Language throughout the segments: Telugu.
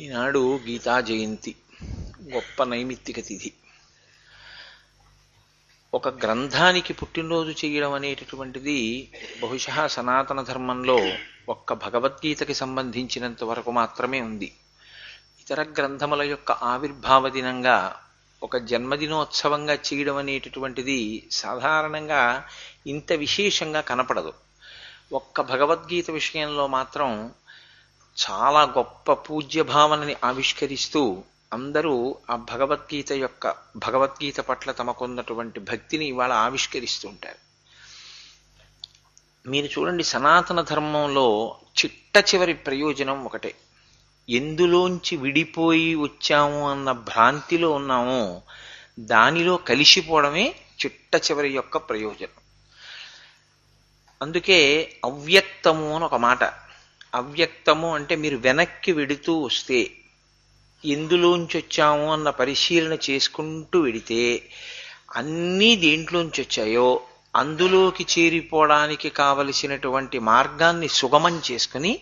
ఈనాడు గీతా జయంతి, గొప్ప నైమిత్తిక తిథి. ఒక గ్రంథానికి పుట్టినరోజు చేయడం అనేటటువంటిది బహుశా సనాతన ధర్మంలో ఒక్క భగవద్గీతకి సంబంధించినంత వరకు మాత్రమే ఉంది. ఇతర గ్రంథముల యొక్క ఆవిర్భావ దినంగా ఒక జన్మదినోత్సవంగా చేయడం అనేటటువంటిది సాధారణంగా ఇంత విశేషంగా కనపడదు. ఒక్క భగవద్గీత విషయంలో మాత్రం చాలా గొప్ప పూజ్య భావనని ఆవిష్కరిస్తూ అందరూ ఆ భగవద్గీత పట్ల తమకున్నటువంటి భక్తిని ఇవాళ ఆవిష్కరిస్తూ ఉంటారు. మీరు చూడండి, సనాతన ధర్మంలో చిట్ట చివరి ప్రయోజనం ఒకటే. ఎందులోంచి విడిపోయి వచ్చాము అన్న భ్రాంతిలో ఉన్నామో దానిలో కలిసిపోవడమే చిట్ట చివరి యొక్క ప్రయోజనం. అందుకే అవ్యక్తము అని ఒక మాట. అవ్యక్తము అంటే మీరు వెనక్కి వెడుతూ వస్తే, ఎందులోంచి వచ్చాము అన్న పరిశీలన చేసుకుంటూ వెడితే అన్నీ దేంట్లోంచి వచ్చాయో అందులోకి చేరిపోవడానికి కావలసినటువంటి మార్గాన్ని సుగమం చేసుకుని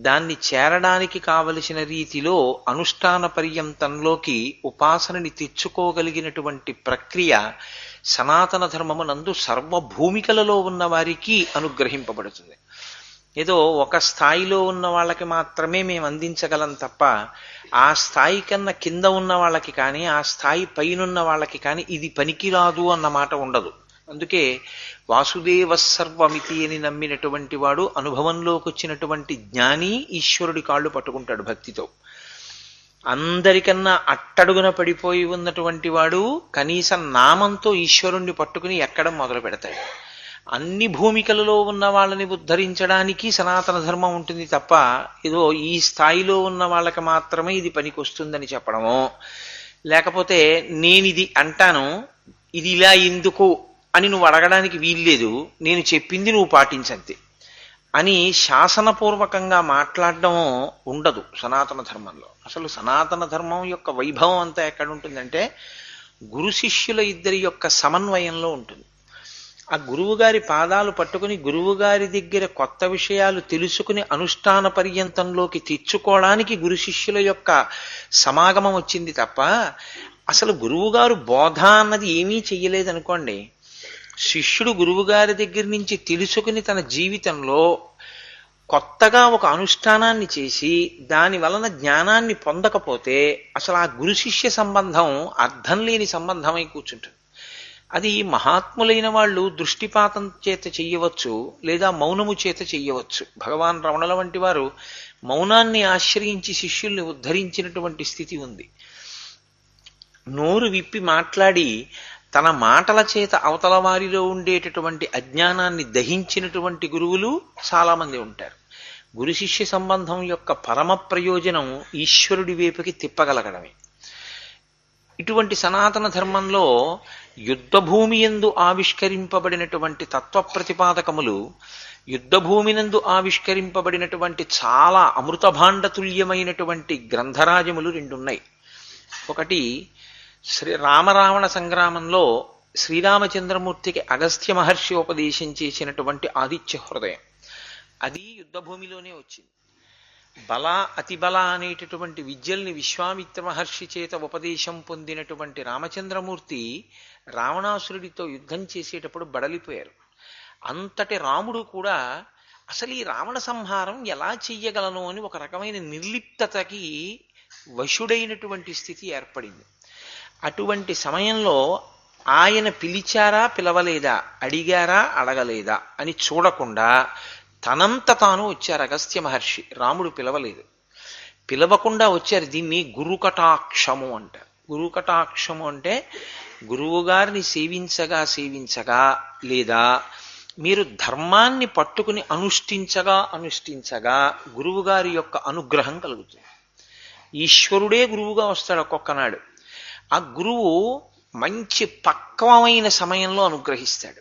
దాన్ని చేరడానికి కావలసిన రీతిలో అనుష్ఠాన పర్యంతంలోకి ఉపాసనని తెచ్చుకోగలిగినటువంటి ప్రక్రియ సనాతన ధర్మమునందు సర్వభూమికలలో ఉన్న వారికి అనుగ్రహింపబడుతుంది. ఏదో ఒక స్థాయిలో ఉన్న వాళ్ళకి మాత్రమే మేము అందించగలం తప్ప ఆ స్థాయి కన్నా కింద ఉన్న వాళ్ళకి కానీ ఆ స్థాయి పైనున్న వాళ్ళకి కానీ ఇది పనికిరాదు అన్న మాట ఉండదు. అందుకే వాసుదేవ సర్వమితి అని నమ్మినటువంటి వాడు, అనుభవంలోకి వచ్చినటువంటి జ్ఞాని ఈశ్వరుడి కాళ్ళు పట్టుకుంటాడు భక్తితో. అందరికన్నా అట్టడుగున పడిపోయి ఉన్నటువంటి వాడు కనీసం నామంతో ఈశ్వరుణ్ణి పట్టుకుని ఎక్కడం మొదలు పెడతాడు. అన్ని భూమికలలో ఉన్న వాళ్ళని ఉద్ధరించడానికి సనాతన ధర్మం ఉంటుంది తప్ప ఏదో ఈ స్థాయిలో ఉన్న వాళ్ళకి మాత్రమే ఇది పనికి వస్తుందని చెప్పడమో, లేకపోతే నేనిది అంటాను ఇది ఇలా ఎందుకు అని నువ్వు అడగడానికి వీల్లేదు, నేను చెప్పింది నువ్వు పాటించంతే అని శాసనపూర్వకంగా మాట్లాడడం ఉండదు సనాతన ధర్మంలో. అసలు సనాతన ధర్మం యొక్క వైభవం అంతా ఎక్కడ ఉంటుందంటే గురు శిష్యుల ఇద్దరి యొక్క సమన్వయంలో ఉంటుంది. ఆ గురువుగారి పాదాలు పట్టుకుని గురువుగారి దగ్గర కొత్త విషయాలు తెలుసుకుని అనుష్ఠాన పర్యంతంలోకి తెచ్చుకోవడానికి గురు శిష్యుల యొక్క సమాగమం వచ్చింది తప్ప అసలు గురువుగారు బోధ అన్నది ఏమీ చెయ్యలేదనుకోండి. శిష్యుడు గురువుగారి దగ్గర నుంచి తెలుసుకుని తన జీవితంలో కొత్తగా ఒక అనుష్ఠానాన్ని చేసి దాని వలన జ్ఞానాన్ని పొందకపోతే అసలు ఆ గురు శిష్య సంబంధం అర్థం లేని సంబంధమై కూర్చుంటుంది. అది మహాత్ములైన వాళ్ళు దృష్టిపాతం చేత చెయ్యవచ్చు, లేదా మౌనము చేత చెయ్యవచ్చు. భగవాన్ రమణుల వంటి వారు మౌనాన్ని ఆశ్రయించి శిష్యుల్ని ఉద్ధరించినటువంటి స్థితి ఉంది. నోరు విప్పి మాట్లాడి తన మాటల చేత అవతల వారిలో ఉండేటటువంటి అజ్ఞానాన్ని దహించినటువంటి గురువులు చాలామంది ఉంటారు. గురు శిష్య సంబంధం యొక్క పరమ ప్రయోజనం ఈశ్వరుడి వైపుకి తిప్పగలగడమే. ఇటువంటి సనాతన ధర్మంలో యుద్ధభూమి యందు ఆవిష్కరింపబడినటువంటి తత్వ ప్రతిపాదకములు, యుద్ధభూమినందు ఆవిష్కరింపబడినటువంటి చాలా అమృతభాండతుల్యమైనటువంటి గ్రంథరాజములు రెండున్నాయి. ఒకటి రామరావణ సంగ్రామంలో శ్రీరామచంద్రమూర్తికి అగస్త్య మహర్షి ఉపదేశం చేసినటువంటి ఆదిత్య హృదయం. అది యుద్ధభూమిలోనే వచ్చింది. బల అతిబల అనేటటువంటి విద్యల్ని విశ్వామిత్ర మహర్షి చేత ఉపదేశం పొందినటువంటి రామచంద్రమూర్తి రావణాసురుడితో యుద్ధం చేసేటప్పుడు బడలిపోయారు. అంతటి రాముడు కూడా అసలు ఈ రావణ సంహారం ఎలా చెయ్యగలను అని ఒక రకమైన నిర్లిప్తతకి వశుడైనటువంటి స్థితి ఏర్పడింది. అటువంటి సమయంలో ఆయన పిలిచారా పిలవలేదా, అడిగారా అడగలేదా అని చూడకుండా తనంత తాను వచ్చారు అగస్త్య మహర్షి. రాముడు పిలవలేదు, పిలవకుండా వచ్చారు. దీన్ని గురుకటాక్షము అంటారు. గురుకటాక్షము అంటే గురువుగారిని సేవించగా లేదా మీరు ధర్మాన్ని పట్టుకుని అనుష్ఠించగా గురువుగారి యొక్క అనుగ్రహం కలుగుతుంది. ఈశ్వరుడే గురువుగా వస్తాడు ఒక్కొక్కనాడు. ఆ గురువు మంచి పక్వమైన సమయంలో అనుగ్రహిస్తాడు.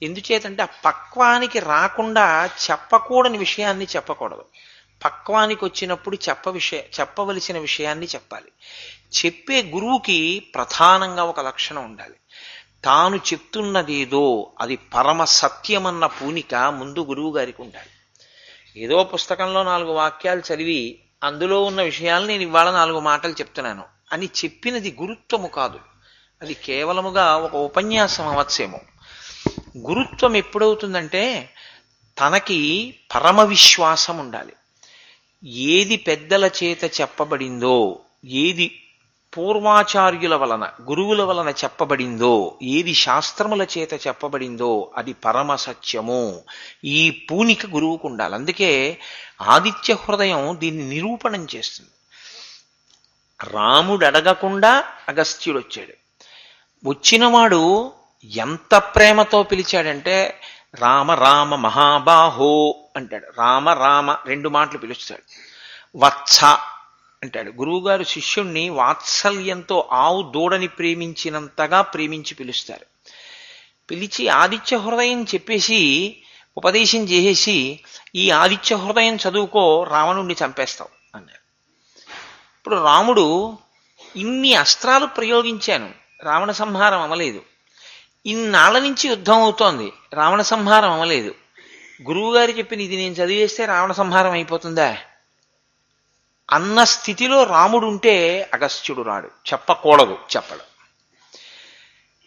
ఎందుచేతంటే ఆ పక్వానికి రాకుండా చెప్పకూడని విషయాన్ని చెప్పకూడదు. పక్వానికి వచ్చినప్పుడు చెప్పవలసిన విషయాన్ని చెప్పాలి. చెప్పే గురువుకి ప్రధానంగా ఒక లక్షణం ఉండాలి. తాను చెప్తున్నదేదో అది పరమ సత్యమన్న పూనిక ముందు గురువు గారికి ఉండాలి. ఏదో పుస్తకంలో 4 వాక్యాలు చదివి అందులో ఉన్న విషయాలు నేను ఇవాళ 4 మాటలు చెప్తున్నాను అని చెప్పినది గురుత్వము కాదు. అది కేవలముగా ఒక ఉపన్యాసం అవచ్చేమో. గురుత్వం ఎప్పుడవుతుందంటే తనకి పరమ విశ్వాసం ఉండాలి. ఏది పెద్దల చేత చెప్పబడిందో, ఏది పూర్వాచార్యుల వలన గురువుల వలన చెప్పబడిందో, ఏది శాస్త్రముల చేత చెప్పబడిందో అది పరమ సత్యము. ఈ పూనిక గురువుకు ఉండాలి. అందుకే ఆదిత్య హృదయం దీన్ని నిరూపణం చేస్తుంది. రాముడు అడగకుండా అగస్త్యుడు వచ్చాడు. వచ్చినవాడు ఎంత ప్రేమతో పిలిచాడంటే రామ రామ మహాబాహో అంటాడు. రామ రామ 2 మాటలు పిలుస్తాడు. వత్స అంటాడు. గురువుగారు శిష్యుణ్ణి వాత్సల్యంతో ఆవు దూడని ప్రేమించినంతగా ప్రేమించి పిలుస్తారు. పిలిచి ఆదిత్య హృదయం చెప్పేసి ఉపదేశం చేసేసి ఈ ఆదిత్య హృదయం చదువుకో రావణుణ్ణి చంపేస్తావు అన్నారు. ఇప్పుడు రాముడు ఇన్ని అస్త్రాలు ప్రయోగించాను, రావణ సంహారం అవ్వలేదు. ఇన్నాళ్ళ నుంచి యుద్ధం అవుతోంది, రావణ సంహారం అవ్వలేదు. గురువుగారు చెప్పిన ఇది నేను చదివేస్తే రావణ సంహారం అయిపోతుందా అన్న స్థితిలో రాముడు ఉంటే అగస్త్యుడు రాడు. చెప్పకూడదు, చెప్పడు.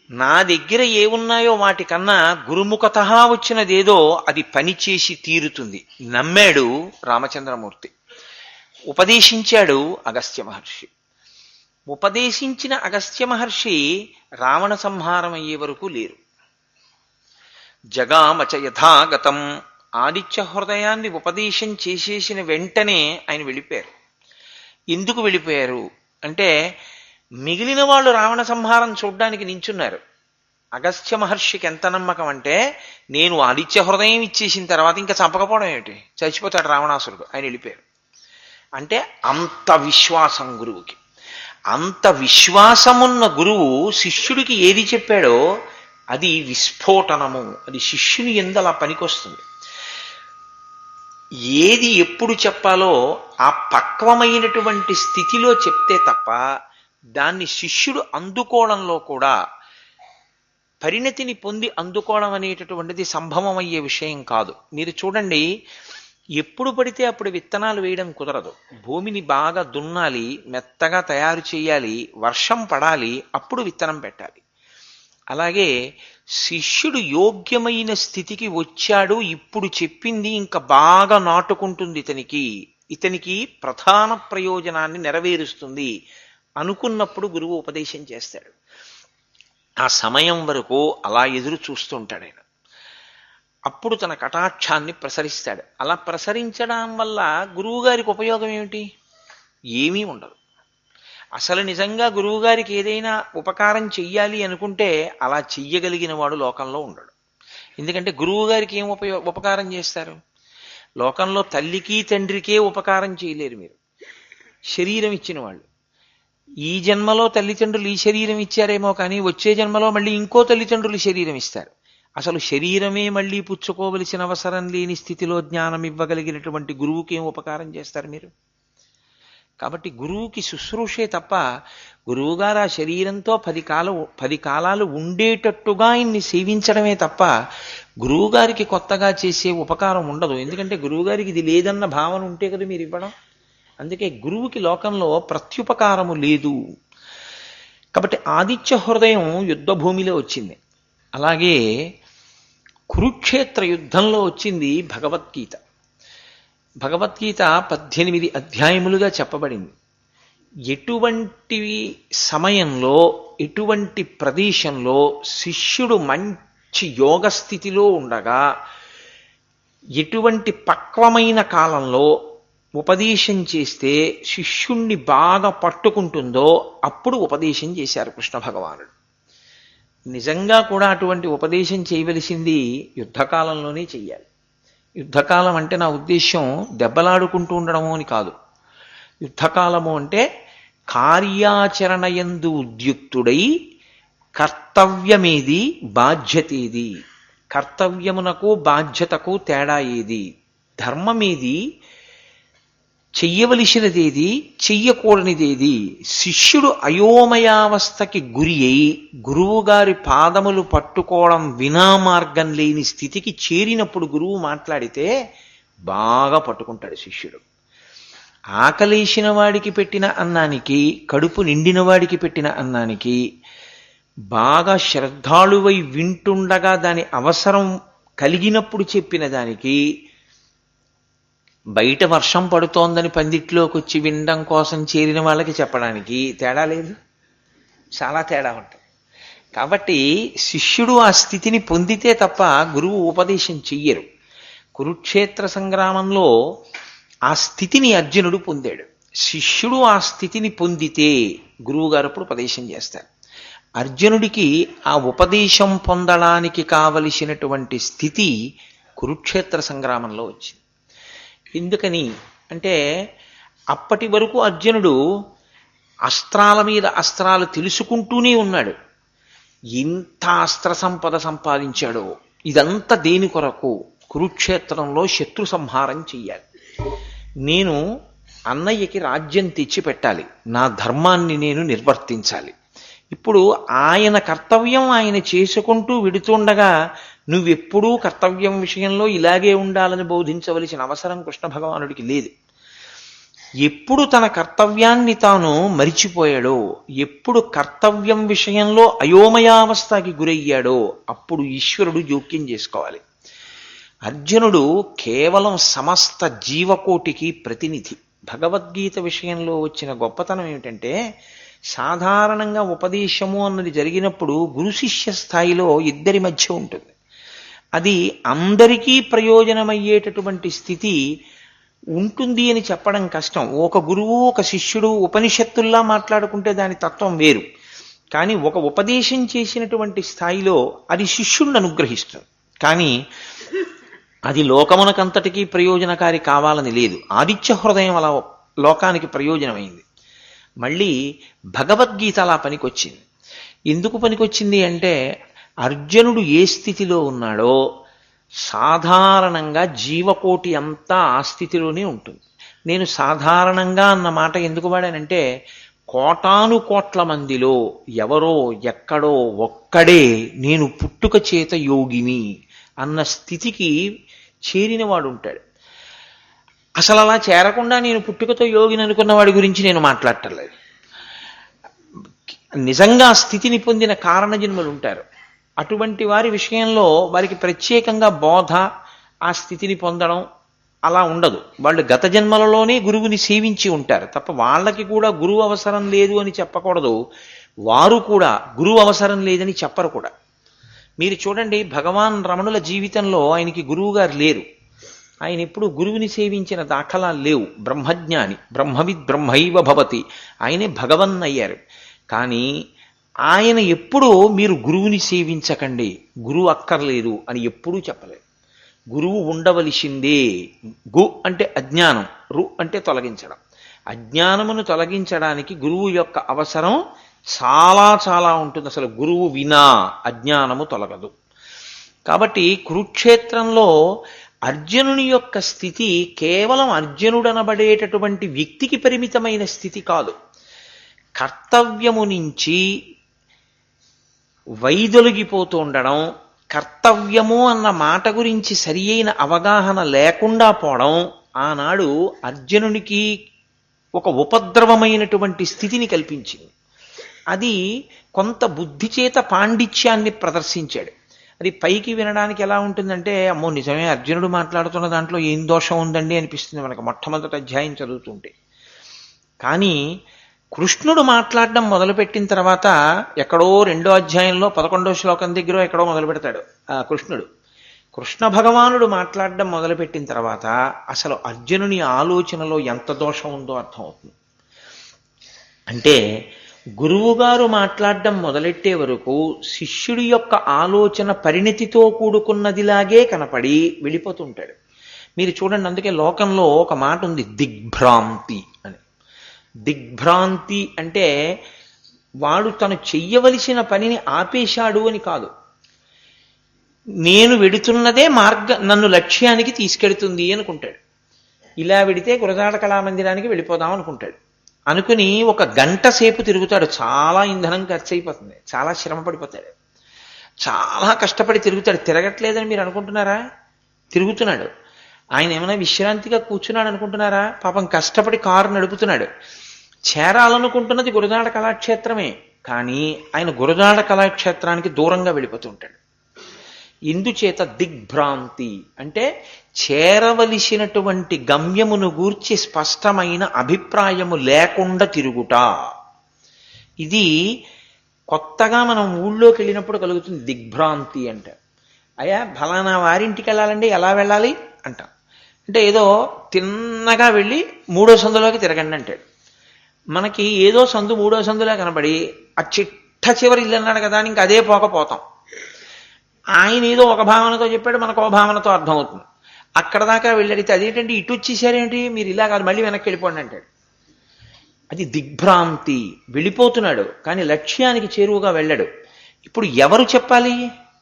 నా దగ్గర ఏమున్నాయో వాటికన్నా గురుముఖత వచ్చినదేదో అది పనిచేసి తీరుతుంది. నమ్మాడు రామచంద్రమూర్తి. ఉపదేశించాడు అగస్త్య మహర్షి. ఉపదేశించిన అగస్త్య మహర్షి రావణ సంహారం అయ్యే వరకు లేరు. జగామచ యథాగతం ఆదిత్య హృదయాన్ని ఉపదేశం చేసేసిన వెంటనే ఆయన వెళ్ళిపోయారు. ఎందుకు వెళ్ళిపోయారు అంటే మిగిలిన వాళ్ళు రావణ సంహారం చూడ్డానికి నించున్నారు. అగస్త్య మహర్షికి ఎంత నమ్మకం అంటే నేను ఆదిత్య హృదయం ఇచ్చేసిన తర్వాత ఇంకా చంపకపోవడం ఏమిటి, చచ్చిపోతాడు రావణాసురుడు. ఆయన వెళ్ళిపోయారు. అంటే అంత విశ్వాసం గురువుకి. అంత విశ్వాసమున్న గురువు శిష్యుడికి ఏది చెప్పాడో అది విస్ఫోటనము. అది శిష్యుని యందు అలా పనికొస్తుంది. ఏది ఎప్పుడు చెప్పాలో ఆ పక్వమైనటువంటి స్థితిలో చెప్తే తప్ప దాన్ని శిష్యుడు అందుకోవడంలో కూడా పరిణతిని పొంది అందుకోవడం అనేటటువంటిది సంభవమయ్యే విషయం కాదు. మీరు చూడండి, ఎప్పుడు పడితే అప్పుడు విత్తనాలు వేయడం కుదరదు. భూమిని బాగా దున్నాలి, మెత్తగా తయారు చేయాలి, వర్షం పడాలి, అప్పుడు విత్తనం పెట్టాలి. అలాగే శిష్యుడు యోగ్యమైన స్థితికి వచ్చాడు, ఇప్పుడు చెప్పింది ఇంకా బాగా నాటుకుంటుంది, ఇతనికి ప్రధాన ప్రయోజనాన్ని నెరవేరుస్తుంది అనుకున్నప్పుడు గురువు ఉపదేశం చేస్తాడు. ఆ సమయం వరకు అలా ఎదురు చూస్తుంటాడు ఆయన. అప్పుడు తన కటాక్షాన్ని ప్రసరిస్తాడు. అలా ప్రసరించడం వల్ల గురువుగారికి ఉపయోగం ఏమిటి? ఏమీ ఉండదు. అసలు నిజంగా గురువుగారికి ఏదైనా ఉపకారం చెయ్యాలి అనుకుంటే అలా చెయ్యగలిగిన వాడు లోకంలో ఉండడు. ఎందుకంటే గురువుగారికి ఏం ఉపకారం చేస్తారు? లోకంలో తల్లికి తండ్రికే ఉపకారం చేయలేరు మీరు. శరీరం ఇచ్చిన వాళ్ళు ఈ జన్మలో తల్లిదండ్రులు ఈ శరీరం ఇచ్చారేమో కానీ వచ్చే జన్మలో మళ్ళీ ఇంకో తల్లిదండ్రులు శరీరం ఇస్తారు. అసలు శరీరమే మళ్ళీ పుచ్చుకోవలసిన అవసరం లేని స్థితిలో జ్ఞానం ఇవ్వగలిగినటువంటి గురువుకి ఏం ఉపకారం చేస్తారు మీరు? కాబట్టి గురువుకి శుశ్రూషే తప్ప గురువుగారు ఆ శరీరంతో 10 కాలాలు ఉండేటట్టుగా ఆయన్ని సేవించడమే తప్ప గురువుగారికి కొత్తగా చేసే ఉపకారం ఉండదు. ఎందుకంటే గురువుగారికి ఇది లేదన్న భావన ఉంటే కదా మీరు ఇవ్వడం. అందుకే గురువుకి లోకంలో ప్రత్యుపకారము లేదు. కాబట్టి ఆదిత్య హృదయం యుద్ధ భూమిలో వచ్చింది. అలాగే కురుక్షేత్ర యుద్ధంలో వచ్చింది భగవద్గీత. భగవద్గీత 18 అధ్యాయములుగా చెప్పబడింది. ఎటువంటి సమయంలో ఎటువంటి ప్రదేశంలో శిష్యుడు మంచి యోగ స్థితిలో ఉండగా ఎటువంటి పక్వమైన కాలంలో ఉపదేశం చేస్తే శిష్యుణ్ణి బాగా పట్టుకుంటుందో అప్పుడు ఉపదేశం చేశారు కృష్ణ భగవానుడు. నిజంగా కూడా అటువంటి ఉపదేశం చేయవలసింది యుద్ధకాలంలోనే చెయ్యాలి. యుద్ధకాలం అంటే నా ఉద్దేశ్యం దెబ్బలాడుకుంటూ ఉండడము అని కాదు. యుద్ధకాలము అంటే కార్యాచరణయందు ఉద్యుక్తుడై కర్తవ్యమేది బాధ్యతేది, కర్తవ్యమునకు బాధ్యతకు తేడా ఏది, ధర్మమేది, చెయ్యవలసినదేది, చెయ్యకూడనిదేది. శిష్యుడు అయోమయావస్థకి గురి అయి గురువుగారి పాదములు పట్టుకోవడం వినా మార్గం లేని స్థితికి చేరినప్పుడు గురువు మాట్లాడితే బాగా పట్టుకుంటాడు శిష్యుడు. ఆకలేసిన వాడికి పెట్టిన అన్నానికి, కడుపు నిండిన వాడికి పెట్టిన అన్నానికి, బాగా శ్రద్ధాళువై వింటుండగా దాని అవసరం కలిగినప్పుడు చెప్పిన దానికి, బయట వర్షం పడుతోందని పందిట్లోకి వచ్చి వినడం కోసం చేరిన వాళ్ళకి చెప్పడానికి తేడా లేదు, చాలా తేడా ఉంటుంది. కాబట్టి శిష్యుడు ఆ స్థితిని పొందితే తప్ప గురువు ఉపదేశం చెయ్యరు. కురుక్షేత్ర సంగ్రామంలో ఆ స్థితిని అర్జునుడు పొందాడు. శిష్యుడు ఆ స్థితిని పొందితే గురువుగారు అప్పుడు ఉపదేశం చేస్తారు. అర్జునుడికి ఆ ఉపదేశం పొందడానికి కావలసినటువంటి స్థితి కురుక్షేత్ర సంగ్రామంలో వచ్చింది. ఎందుకని అంటే అప్పటి వరకు అర్జునుడు అస్త్రాల మీద అస్త్రాలు తెలుసుకుంటూనే ఉన్నాడు. ఇంత అస్త్ర సంపద సంపాదించాడో, ఇదంతా దేని కొరకు? కురుక్షేత్రంలో శత్రు సంహారం చెయ్యాలి, నేను అన్నయ్యకి రాజ్యం తెచ్చి పెట్టాలి, నా ధర్మాన్ని నేను నిర్వర్తించాలి. ఇప్పుడు ఆయన కర్తవ్యం ఆయన చేసుకుంటూ విడుతుండగా నువ్వెప్పుడూ కర్తవ్యం విషయంలో ఇలాగే ఉండాలని బోధించవలసిన అవసరం కృష్ణ భగవానుడికి లేదు. ఎప్పుడు తన కర్తవ్యాన్ని తాను మరిచిపోయాడో, ఎప్పుడు కర్తవ్యం విషయంలో అయోమయావస్థకి గురయ్యాడో అప్పుడు ఈశ్వరుడు జోక్యం చేసుకోవాలి. అర్జునుడు కేవలం సమస్త జీవకోటికి ప్రతినిధి. భగవద్గీత విషయంలో వచ్చిన గొప్పతనం ఏమిటంటే, సాధారణంగా ఉపదేశము అన్నది జరిగినప్పుడు గురు శిష్య స్థాయిలో ఇద్దరి మధ్య ఉంటుంది. అది అందరికీ ప్రయోజనమయ్యేటటువంటి స్థితి ఉంటుంది అని చెప్పడం కష్టం. ఒక గురువు ఒక శిష్యుడు ఉపనిషత్తుల్లా మాట్లాడుకుంటే దాని తత్వం వేరు. కానీ ఒక ఉపదేశం చేసినటువంటి స్థాయిలో అది శిష్యుణ్ణి అనుగ్రహిస్తుంది. కానీ అది లోకమునకంతటికీ ప్రయోజనకారి కావాలని లేదు. ఆదిత్య హృదయం అలా లోకానికి ప్రయోజనమైంది. మళ్ళీ భగవద్గీత అలా పనికొచ్చింది. ఎందుకు పనికొచ్చింది అంటే, అర్జునుడు ఏ స్థితిలో ఉన్నాడో సాధారణంగా జీవకోటి అంతా ఆ స్థితిలోనే ఉంటుంది. నేను సాధారణంగా అన్న మాట ఎందుకు వాడానంటే, కోటాను కోట్ల మందిలో ఎవరో ఎక్కడో ఒక్కడే నేను పుట్టుక చేత యోగిని అన్న స్థితికి చేరినవాడు ఉంటాడు. అసలు అలా చేరకుండా నేను పుట్టుకతో యోగిని అనుకున్న వాడి గురించి నేను మాట్లాడటలేదు. నిజంగా స్థితిని పొందిన కారణ జన్మలు ఉంటారు. అటువంటి వారి విషయంలో వారికి ప్రత్యేకంగా బోధ, ఆ స్థితిని పొందడం అలా ఉండదు. వాళ్ళు గత జన్మలలోనే గురువుని సేవించి ఉంటారు తప్ప వాళ్ళకి కూడా గురువు అవసరం లేదు అని చెప్పకూడదు, వారు కూడా గురువు అవసరం లేదని చెప్పరు కూడా. మీరు చూడండి, భగవాన్ రమణుల జీవితంలో ఆయనకి గురువు గారు లేరు. ఆయన ఎప్పుడు గురువుని సేవించిన దాఖలాలు లేవు. బ్రహ్మజ్ఞాని, బ్రహ్మవిద్ బ్రహ్మైవ భవతి, ఆయనే భగవన్ అయ్యారు. కానీ ఆయన ఎప్పుడూ మీరు గురువుని సేవించకండి, గురువు అక్కర్లేదు అని ఎప్పుడూ చెప్పలేదు. గురువు ఉండవలసిందే. గు అంటే అజ్ఞానం, రు అంటే తొలగించడం. అజ్ఞానమును తొలగించడానికి గురువు యొక్క అవసరం చాలా చాలా ఉంటుంది. అసలు గురువు వినా అజ్ఞానము తొలగదు. కాబట్టి కురుక్షేత్రంలో అర్జునుని యొక్క స్థితి కేవలం అర్జునుడనబడేటటువంటి వ్యక్తికి పరిమితమైన స్థితి కాదు. కర్తవ్యము నుంచి వైదొలిగిపోతూ ఉండడం, కర్తవ్యము అన్న మాట గురించి సరి అయిన అవగాహన లేకుండా పోవడం ఆనాడు అర్జునునికి ఒక ఉపద్రవమైనటువంటి స్థితిని కల్పించింది. అది కొంత బుద్ధి చేత పాండిత్యాన్ని ప్రదర్శించాడు. అది పైకి వినడానికి ఎలా ఉంటుందంటే, అమ్మో నిజమే అర్జునుడు మాట్లాడుతున్న దాంట్లో ఏం దోషం ఉందండి అనిపిస్తుంది మనకు మొట్టమొదటి అధ్యాయం చదువుతుంటే. కానీ కృష్ణుడు మాట్లాడడం మొదలుపెట్టిన తర్వాత ఎక్కడో 2వ అధ్యాయంలో 11వ శ్లోకం దగ్గర ఎక్కడో మొదలు పెడతాడు కృష్ణుడు. కృష్ణ భగవానుడు మాట్లాడడం మొదలుపెట్టిన తర్వాత అసలు అర్జునుని ఆలోచనలో ఎంత దోషం ఉందో అర్థమవుతుంది. అంటే గురువుగారు మాట్లాడడం మొదలెట్టే వరకు శిష్యుడి యొక్క ఆలోచన పరిణతితో కూడుకున్నదిలాగే కనపడి వెళ్ళిపోతుంటాడు. మీరు చూడండి, అందుకే లోకంలో ఒక మాట ఉంది, దిగ్భ్రాంతి అని. దిగ్భ్రాంతి అంటే వాడు తను చెయ్యవలసిన పనిని ఆపేశాడు అని కాదు. నేను వెడుతున్నదే నన్ను లక్ష్యానికి తీసుకెడుతుంది అనుకుంటాడు. ఇలా వెడితే గురజాడ కళామందిరానికి వెళ్ళిపోదాం అనుకుంటాడు. అనుకుని 1 గంట సేపు తిరుగుతాడు. చాలా ఇంధనం ఖర్చు అయిపోతుంది, చాలా శ్రమ పడిపోతాడు, చాలా కష్టపడి తిరుగుతాడు. తిరగట్లేదని మీరు అనుకుంటున్నారా? తిరుగుతున్నాడు. ఆయన ఏమైనా విశ్రాంతిగా కూర్చున్నాడు అనుకుంటున్నారా? పాపం కష్టపడి కారు నడుపుతున్నాడు. చేరాలనుకుంటున్నది గురజాడ కళాక్షేత్రమే, కానీ ఆయన గురజాడ కళాక్షేత్రానికి దూరంగా వెళ్ళిపోతూ ఉంటాడు. ఇందుచేత దిగ్భ్రాంతి అంటే చేరవలసినటువంటి గమ్యమును గూర్చి స్పష్టమైన అభిప్రాయము లేకుండా తిరుగుట. ఇది కొత్తగా మనం ఊళ్ళోకి వెళ్ళినప్పుడు కలుగుతుంది దిగ్భ్రాంతి అంటే. అయ్యా ఫలానా వారింటికి వెళ్ళాలండి, ఎలా వెళ్ళాలి అంటాం. అంటే ఏదో తిన్నగా వెళ్ళి 3వ సందులోకి తిరగండి అంటాడు. మనకి ఏదో సందు 3వ సందులో కనబడి ఆ చిట్ట చివరి ఇల్లు అన్నాడు కదా అని ఇంక అదే పోకపోతాం. ఆయన ఏదో ఒక భావనతో చెప్పాడు, మనకు ఒక భావనతో అర్థమవుతుంది. అక్కడ దాకా వెళ్ళడితే అదేంటంటే ఇటు వచ్చేసారేంటి, మీరు ఇలా కాదు మళ్ళీ వెనక్కి వెళ్ళిపోండి అంటాడు. అది దిగ్భ్రాంతి. వెళ్ళిపోతున్నాడు కానీ లక్ష్యానికి చేరువుగా వెళ్ళడు. ఇప్పుడు ఎవరు చెప్పాలి?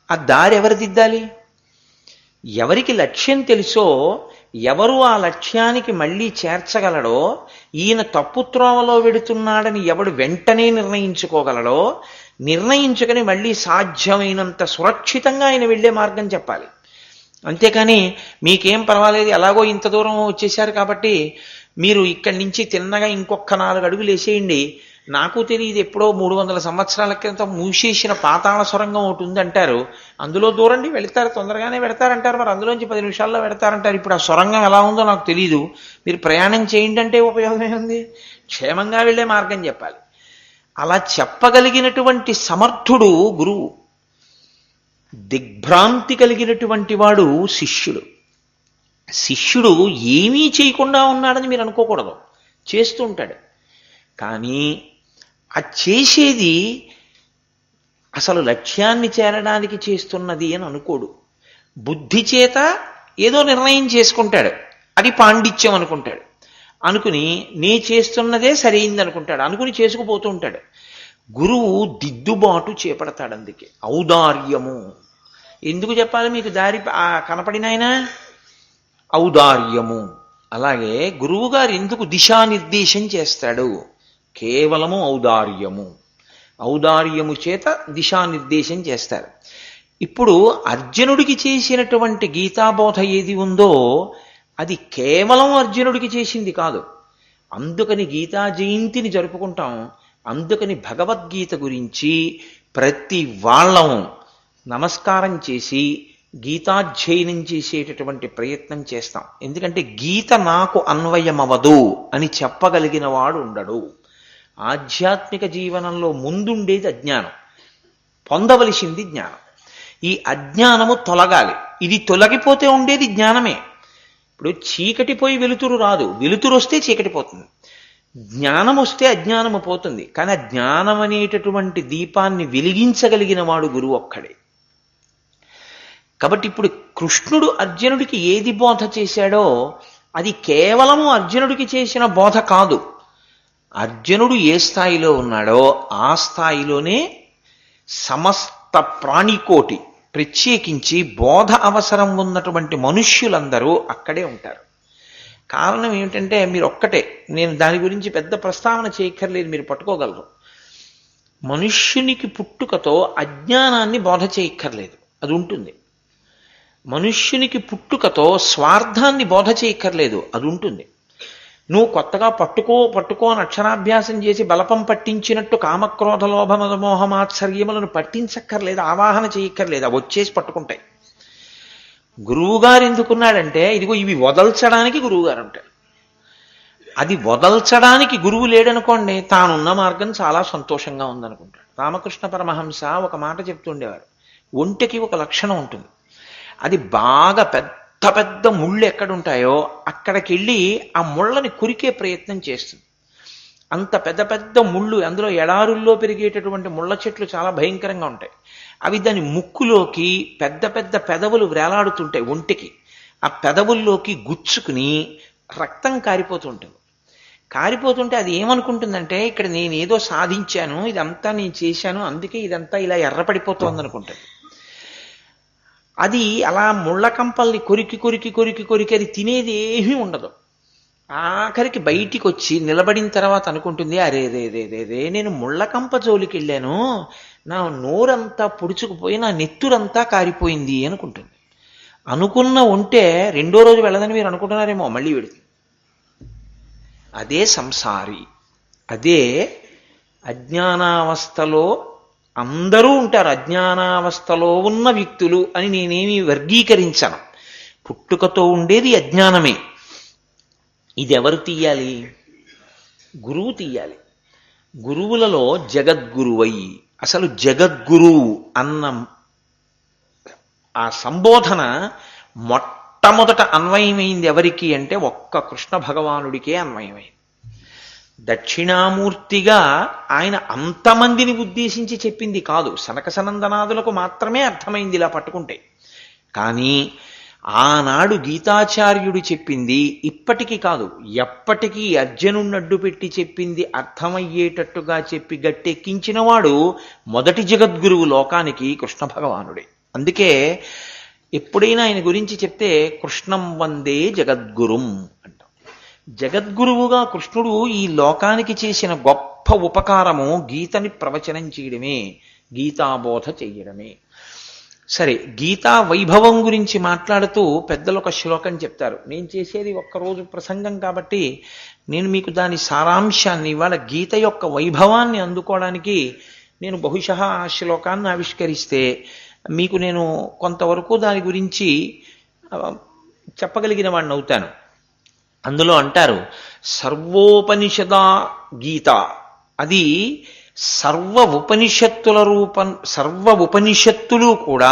ఆ దారి ఎవరు దిద్దాలి? ఎవరికి లక్ష్యం తెలుసో, ఎవరు ఆ లక్ష్యానికి మళ్ళీ చేర్చగలడో, ఈయన తప్పుత్రోవలో వెడుతున్నాడని ఎవడు వెంటనే నిర్ణయించుకోగలడో, నిర్ణయించుకొని మళ్ళీ సాధ్యమైనంత సురక్షితంగా ఆయన వెళ్ళే మార్గం చెప్పాలి. అంతేకాని మీకేం పర్వాలేదు, ఎలాగో ఇంత దూరం వచ్చేసారు కాబట్టి మీరు ఇక్కడి నుంచి తిన్నగా ఇంకొక 4 అడుగులు వేసేయండి, నాకు తెలియదు ఎప్పుడో 300 సంవత్సరాల క్రితం మూసేసిన పాతాళ సొరంగం ఒకటి ఉంది అంటారు, అందులో దూరండి వెళతారు, తొందరగానే వెడతారంటారు, మరి అందులోంచి 10 నిమిషాల్లో వెడతారంటారు. ఇప్పుడు ఆ సొరంగం ఎలా ఉందో నాకు తెలియదు, మీరు ప్రయాణం చేయండి అంటే ఉపయోగమే ఉంది? క్షేమంగా వెళ్ళే మార్గం చెప్పాలి. అలా చెప్పగలిగినటువంటి సమర్థుడు గురువు. దిగ్భ్రాంతి కలిగినటువంటి వాడు శిష్యుడు. శిష్యుడు ఏమీ చేయకుండా ఉన్నాడని మీరు అనుకోకూడదు, చేస్తూ ఉంటాడు. కానీ ఆ చేసేది అసలు లక్ష్యాన్ని చేరడానికి చేస్తున్నది అని అనుకోడు. బుద్ధి చేత ఏదో నిర్ణయం చేసుకుంటాడు, అది పాండిత్యం అనుకుంటాడు. అనుకుని నే చేస్తున్నదే సరైంది అనుకుంటాడు, అనుకుని చేసుకుపోతూ ఉంటాడు. గురువు దిద్దుబాటు చేపడతాడు. అందుకే ఔదార్యము. ఎందుకు చెప్పాలి మీకు దారి కనపడినాయనా? ఔదార్యము. అలాగే గురువుగారు ఎందుకు దిశానిర్దేశం చేస్తాడు? కేవలము ఔదార్యము. ఔదార్యము చేత దిశానిర్దేశం చేస్తారు. ఇప్పుడు అర్జునుడికి చేసినటువంటి గీతాబోధ ఏది ఉందో అది కేవలం అర్జునుడికి చేసింది కాదు. అందుకని గీతా జయంతిని జరుపుకుంటాం. అందుకని భగవద్గీత గురించి ప్రతి వాళ్ళం నమస్కారం చేసి గీతాధ్యయనం చేసేటటువంటి ప్రయత్నం చేస్తాం. ఎందుకంటే గీత నాకు అన్వయమవదు అని చెప్పగలిగిన వాడు ఉండడు. ఆధ్యాత్మిక జీవనంలో ముందుండేది అజ్ఞానం, పొందవలసింది జ్ఞానం. ఈ అజ్ఞానము తొలగాలి. ఇది తొలగిపోతే ఉండేది జ్ఞానమే. ఇప్పుడు చీకటి పోయి వెలుతురు రాదు, వెలుతురు వస్తే చీకటి పోతుంది. జ్ఞానం వస్తే అజ్ఞానము పోతుంది. కానీ ఆ జ్ఞానం అనేటటువంటి దీపాన్ని వెలిగించగలిగిన వాడు గురువు ఒక్కడే. కాబట్టి ఇప్పుడు కృష్ణుడు అర్జునుడికి ఏది బోధ చేశాడో అది కేవలము అర్జునుడికి చేసిన బోధ కాదు. అర్జునుడు ఏ స్థాయిలో ఉన్నాడో ఆ స్థాయిలోనే సమస్త ప్రాణికోటి, ప్రత్యేకించి బోధ అవసరం ఉన్నటువంటి మనుష్యులందరూ అక్కడే ఉంటారు. కారణం ఏమిటంటే మీరు ఒక్కటే, నేను దాని గురించి పెద్ద ప్రస్తావన చేయక్కర్లేదు, మీరు పట్టుకోగలరు. మనుష్యునికి పుట్టుకతో అజ్ఞానాన్ని బోధ చేయక్కర్లేదు, అది ఉంటుంది. మనుష్యునికి పుట్టుకతో స్వార్థాన్ని బోధ చేయక్కర్లేదు, అది ఉంటుంది. నువ్వు కొత్తగా పట్టుకో అని అక్షరాభ్యాసం చేసి బలపం పట్టించినట్టు కామక్రోధ లోభ మదమోహ మాత్సర్యములను పట్టించక్కర్లేదు, ఆవాహన చేయక్కర్లేదు, అవి వచ్చేసి పట్టుకుంటాయి. గురువుగారు ఎందుకున్నాడంటే ఇదిగో ఇవి వదల్చడానికి గురువుగారు ఉంటాడు. అది వదల్చడానికి గురువు లేడనుకోండి, తానున్న మార్గం చాలా సంతోషంగా ఉందనుకుంటాడు. రామకృష్ణ పరమహంస ఒక మాట చెప్తుండేవారు, ఒంటెకి ఒక లక్షణం ఉంటుంది, అది బాగా పెద్ద పెద్ద ముళ్ళు ఎక్కడుంటాయో అక్కడికి వెళ్ళి ఆ ముళ్ళని కురికే ప్రయత్నం చేస్తుంది. అంత పెద్ద పెద్ద ముళ్ళు, అందులో ఎడారుల్లో పెరిగేటటువంటి ముళ్ళ చెట్లు చాలా భయంకరంగా ఉంటాయి. అవి దాని ముక్కులోకి పెద్ద పెద్ద పెదవులు వేలాడుతుంటాయి ఒంటికి. ఆ పెదవుల్లోకి గుచ్చుకుని రక్తం కారిపోతుంటుంది. కారిపోతుంటే అది ఏమనుకుంటుందంటే ఇక్కడ నేనేదో సాధించాను, ఇదంతా నేను చేశాను, అందుకే ఇదంతా ఇలా ఎర్రపడిపోతుంది అనుకుంటుంది. అది అలా ముళ్ళ కంపల్ని కొరికి కొరికి కొరికి కొరికి అది తినేది ఏమీ ఉండదు. ఆఖరికి బయటికి వచ్చి నిలబడిన తర్వాత అనుకుంటుంది, అరే రే రే రే రే నేను ముళ్ళకంప జోలికి వెళ్ళాను, నా నోరంతా పొడుచుకుపోయి నా నెత్తురంతా కారిపోయింది అనుకుంటుంది. అనుకున్న ఉంటే రెండో రోజు వెళ్ళదని మీరు అనుకుంటున్నారేమో, మళ్ళీ వెళుతుంది. అదే సంసారి. అదే అజ్ఞానావస్థలో అందరూ ఉంటారు. అజ్ఞానావస్థలో ఉన్న వ్యక్తులు అని నేనేమి వర్గీకరించను. పుట్టుకతో ఉండేది అజ్ఞానమే. ఇది ఎవరు తీయాలి? గురువు తీయాలి. గురువులలో జగద్గురువై, అసలు జగద్గురు అన్న ఆ సంబోధన మొట్టమొదట అన్వయమైంది ఎవరికి అంటే ఒక్క కృష్ణ భగవానుడికే అన్వయమైంది. దక్షిణామూర్తిగా ఆయన అంతమందిని ఉద్దేశించి చెప్పింది కాదు, సనక సనందనాదులకు మాత్రమే అర్థమైంది ఇలా పట్టుకుంటే. కానీ ఆనాడు గీతాచార్యుడు చెప్పింది ఇప్పటికీ కాదు, ఎప్పటికీ అర్జునుడిని అడ్డుపెట్టి చెప్పింది అర్థమయ్యేటట్టుగా చెప్పి గట్టెక్కించిన వాడు మొదటి జగద్గురువు లోకానికి కృష్ణ భగవానుడే. అందుకే ఎప్పుడైనా ఆయన గురించి చెప్తే కృష్ణం వందే జగద్గురుం అంటాం. జగద్గురువుగా కృష్ణుడు ఈ లోకానికి చేసిన గొప్ప ఉపకారము గీతని ప్రవచనం చేయడమే, గీతాబోధ చెయ్యడమే. సరే, గీతా వైభవం గురించి మాట్లాడుతూ పెద్దలు ఒక శ్లోకం చెప్తారు. నేను చేసేది ఒక్కరోజు ప్రసంగం కాబట్టి నేను మీకు దాని సారాంశాన్ని, ఇవాళ గీత యొక్క వైభవాన్ని అందుకోవడానికి నేను బహుశः ఆ శ్లోకాన్ని ఆవిష్కరిస్తే మీకు నేను కొంతవరకు దాని గురించి చెప్పగలిగిన వాడిని అవుతాను. అందులో అంటారు, సర్వోపనిషదా గీత, అది సర్వ ఉపనిషత్తులు కూడా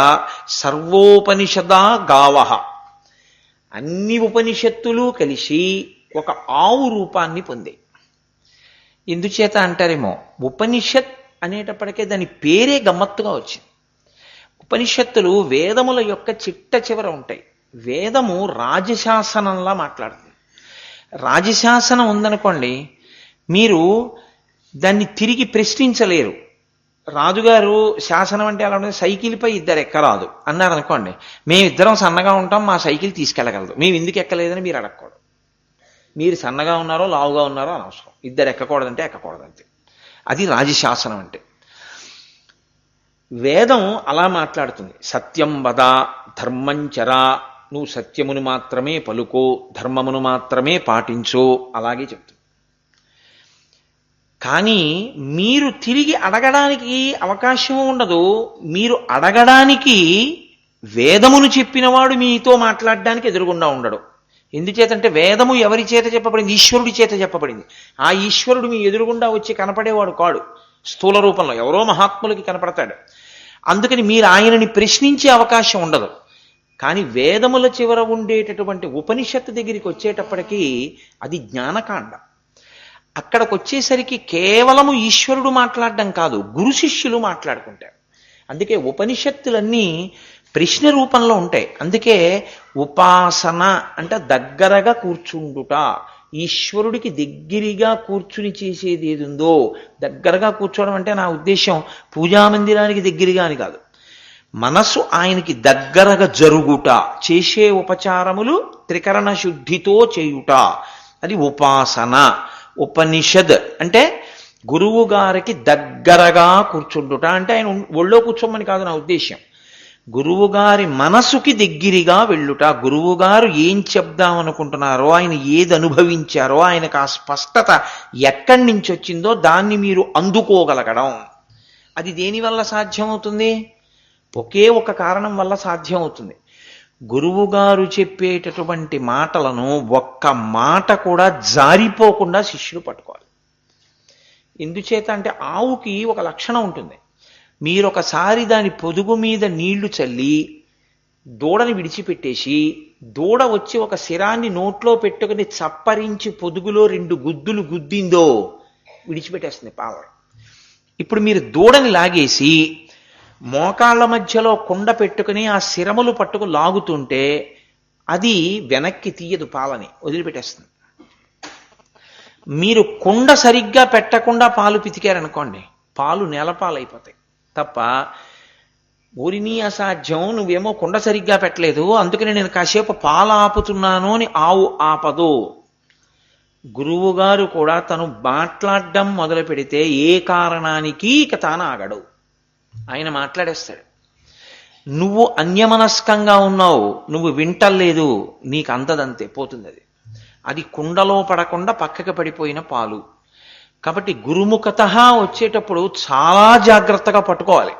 సర్వోపనిషదా గావః, అన్ని ఉపనిషత్తులు కలిసి ఒక ఆవు రూపాన్ని పొందాయి. ఎందుచేత అంటారేమో, ఉపనిషత్ అనేటప్పటికే దాని పేరే గమ్మత్తుగా వచ్చింది. ఉపనిషత్తులు వేదముల యొక్క చిట్ట చివర ఉంటాయి. వేదము రాజశాసనంలా మాట్లాడుతుంది. రాజశాసనం ఉందనుకోండి, మీరు దాన్ని తిరిగి ప్రశ్నించలేరు. రాజుగారు శాసనం అంటే అలా ఉంటుంది, సైకిల్పై ఇద్దరు ఎక్కరాదు అన్నారు అనుకోండి, మేమిద్దరం సన్నగా ఉంటాం, మా సైకిల్ తీసుకెళ్ళగలదు, మేము ఎందుకు ఎక్కలేదని మీరు అడగకూడదు. మీరు సన్నగా ఉన్నారో లావుగా ఉన్నారో అనవసరం, ఇద్దరు ఎక్కకూడదంటే ఎక్కకూడదంతే. అది రాజశాసనం అంటే. వేదం అలా మాట్లాడుతుంది. సత్యం వద ధర్మం చరా, నువ్వు సత్యమును మాత్రమే పలుకో, ధర్మమును మాత్రమే పాటించో, అలాగే చెప్తుంది. కానీ మీరు తిరిగి అడగడానికి అవకాశం ఉండదు. మీరు అడగడానికి వేదమును చెప్పినవాడు మీతో మాట్లాడడానికి ఎదురుగుండా ఉండడు. ఎందుచేతంటే వేదము ఎవరి చేత చెప్పబడింది? ఈశ్వరుడి చేత చెప్పబడింది. ఆ ఈశ్వరుడు మీ ఎదురుగుండా వచ్చి కనపడేవాడు కాడు, స్థూల రూపంలో ఎవరో మహాత్ములకి కనపడతాడు. అందుకని మీరు ఆయనని ప్రశ్నించే అవకాశం ఉండదు. కానీ వేదముల చివర ఉండేటటువంటి ఉపనిషత్తు దగ్గరికి వచ్చేటప్పటికీ అది జ్ఞానకాండ. అక్కడికి వచ్చేసరికి కేవలము ఈశ్వరుడు మాట్లాడడం కాదు, గురు శిష్యులు మాట్లాడుకుంటారు. అందుకే ఉపనిషత్తులన్నీ ప్రశ్న రూపంలో ఉంటాయి. అందుకే ఉపాసన అంటే దగ్గరగా కూర్చుండుట. ఈశ్వరుడికి దగ్గరగా కూర్చుని చేసేది ఏది ఉందో, దగ్గరగా కూర్చోవడం అంటే నా ఉద్దేశం పూజామందిరానికి దగ్గరగా అని కాదు, మనసు ఆయనకి దగ్గరగా జరుగుట, చేసే ఉపచారములు త్రికరణ శుద్ధితో చేయుట, అది ఉపాసన. ఉపనిషద్ అంటే గురువు గారికి దగ్గరగా కూర్చుండుట అంటే ఆయన ఒళ్ళో కూర్చోమని కాదు నా ఉద్దేశ్యం, గురువు గారి మనసుకి దగ్గరగా వెళ్ళుట. గురువు గారు ఏం చెప్దామనుకుంటున్నారో, ఆయన ఏది అనుభవించారో, ఆయనకు ఆ స్పష్టత ఎక్కడి నుంచి వచ్చిందో దాన్ని మీరు అందుకోగలగడం. అది దేనివల్ల సాధ్యమవుతుంది? ఒకే ఒక కారణం వల్ల సాధ్యమవుతుంది. గురువుగారు చెప్పేటటువంటి మాటలను ఒక్క మాట కూడా జారిపోకుండా శిష్యుడు పట్టుకోవాలి. ఎందుచేత అంటే ఆవుకి ఒక లక్షణం ఉంటుంది. మీరొకసారి దాని పొదుగు మీద నీళ్లు చల్లి దూడని విడిచిపెట్టేసి, దూడ వచ్చి ఒక శిరాన్ని నోట్లో పెట్టుకుని చప్పరించి పొదుగులో 2 గుద్దులు గుద్దిందో విడిచిపెట్టేస్తుంది పావురం. ఇప్పుడు మీరు దూడని లాగేసి మోకాళ్ళ మధ్యలో కుండ పెట్టుకుని ఆ శిరములు పట్టుకు లాగుతుంటే అది వెనక్కి తీయదు, పాలని వదిలిపెట్టేస్తుంది. మీరు కుండ సరిగ్గా పెట్టకుండా పాలు పితికారనుకోండి, పాలు నేలపాలైపోతాయి తప్ప, ఊరిని అసాధ్యం, నువ్వేమో కుండ సరిగ్గా పెట్టలేదు అందుకని నేను కాసేపు పాలు ఆపుతున్నాను అని ఆవు ఆపదు. గురువుగారు కూడా తను మాట్లాడడం మొదలు పెడితే ఏ కారణానికి ఇక తాను ఆగడు, ఆయన మాట్లాడేస్తాడు. నువ్వు అన్యమనస్కంగా ఉన్నావు, నువ్వు వింటలేదు, నీకు అందదంతే, పోతుంది అది. అది కుండలో పడకుండా పక్కకి పడిపోయిన పాలు. కాబట్టి గురుముఖత వచ్చేటప్పుడు చాలా జాగ్రత్తగా పట్టుకోవాలి.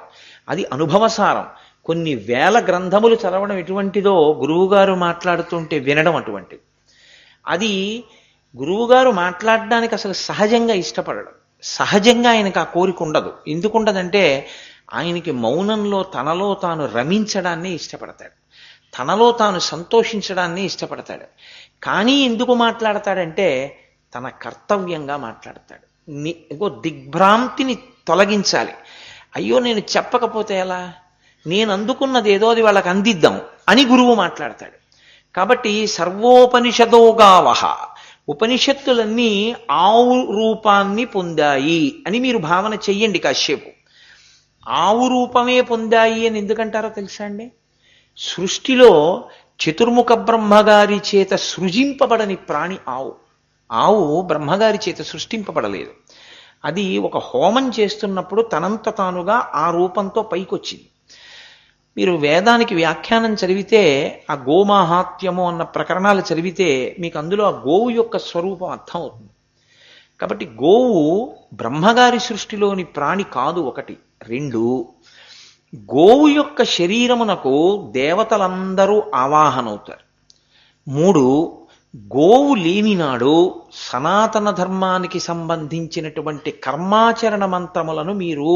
అది అనుభవసారం. కొన్ని వేల గ్రంథములు చదవడం ఎటువంటిదో గురువుగారు మాట్లాడుతుంటే వినడం అటువంటిది. అది గురువుగారు మాట్లాడడానికి అసలు సహజంగా ఇష్టపడడం. సహజంగా ఆయనకు ఆ కోరిక ఉండదు. ఎందుకుండదంటే ఆయనకి మౌనంలో తనలో తాను రమించడాన్ని ఇష్టపడతాడు, తనలో తాను సంతోషించడాన్ని ఇష్టపడతాడు. కానీ ఎందుకు మాట్లాడతాడంటే తన కర్తవ్యంగా మాట్లాడతాడు. దిగ్భ్రాంతిని తొలగించాలి. అయ్యో నేను చెప్పకపోతే ఎలా, నేను అందుకున్నది ఏదో అది వాళ్ళకి అందిద్దాం అని గురువు మాట్లాడతాడు. కాబట్టి సర్వోపనిషదోగావహ, ఉపనిషత్తులన్నీ ఆవు రూపాన్ని పొందాయి అని మీరు భావన చెయ్యండి కాసేపు. ఆవు రూపమే పొందాయి అని ఎందుకంటారో తెలుసా అండి? సృష్టిలో చతుర్ముఖ బ్రహ్మగారి చేత సృజింపబడని ప్రాణి ఆవు. ఆవు బ్రహ్మగారి చేత సృష్టింపబడలేదు. అది ఒక హోమం చేస్తున్నప్పుడు తనంత తానుగా ఆ రూపంతో పైకొచ్చింది. మీరు వేదానికి వ్యాఖ్యానం చదివితే, ఆ గోమాహాత్మ్యము అన్న ప్రకరణాలు చదివితే మీకు అందులో ఆ గోవు యొక్క స్వరూపం అర్థం అవుతుంది. కాబట్టి గోవు బ్రహ్మగారి సృష్టిలోని ప్రాణి కాదు, ఒకటి. రెండు, గోవు యొక్క శరీరమునకు దేవతలందరూ ఆవాహనవుతారు. మూడు, గోవు లేనినాడు సనాతన ధర్మానికి సంబంధించినటువంటి కర్మాచరణ మంత్రములను మీరు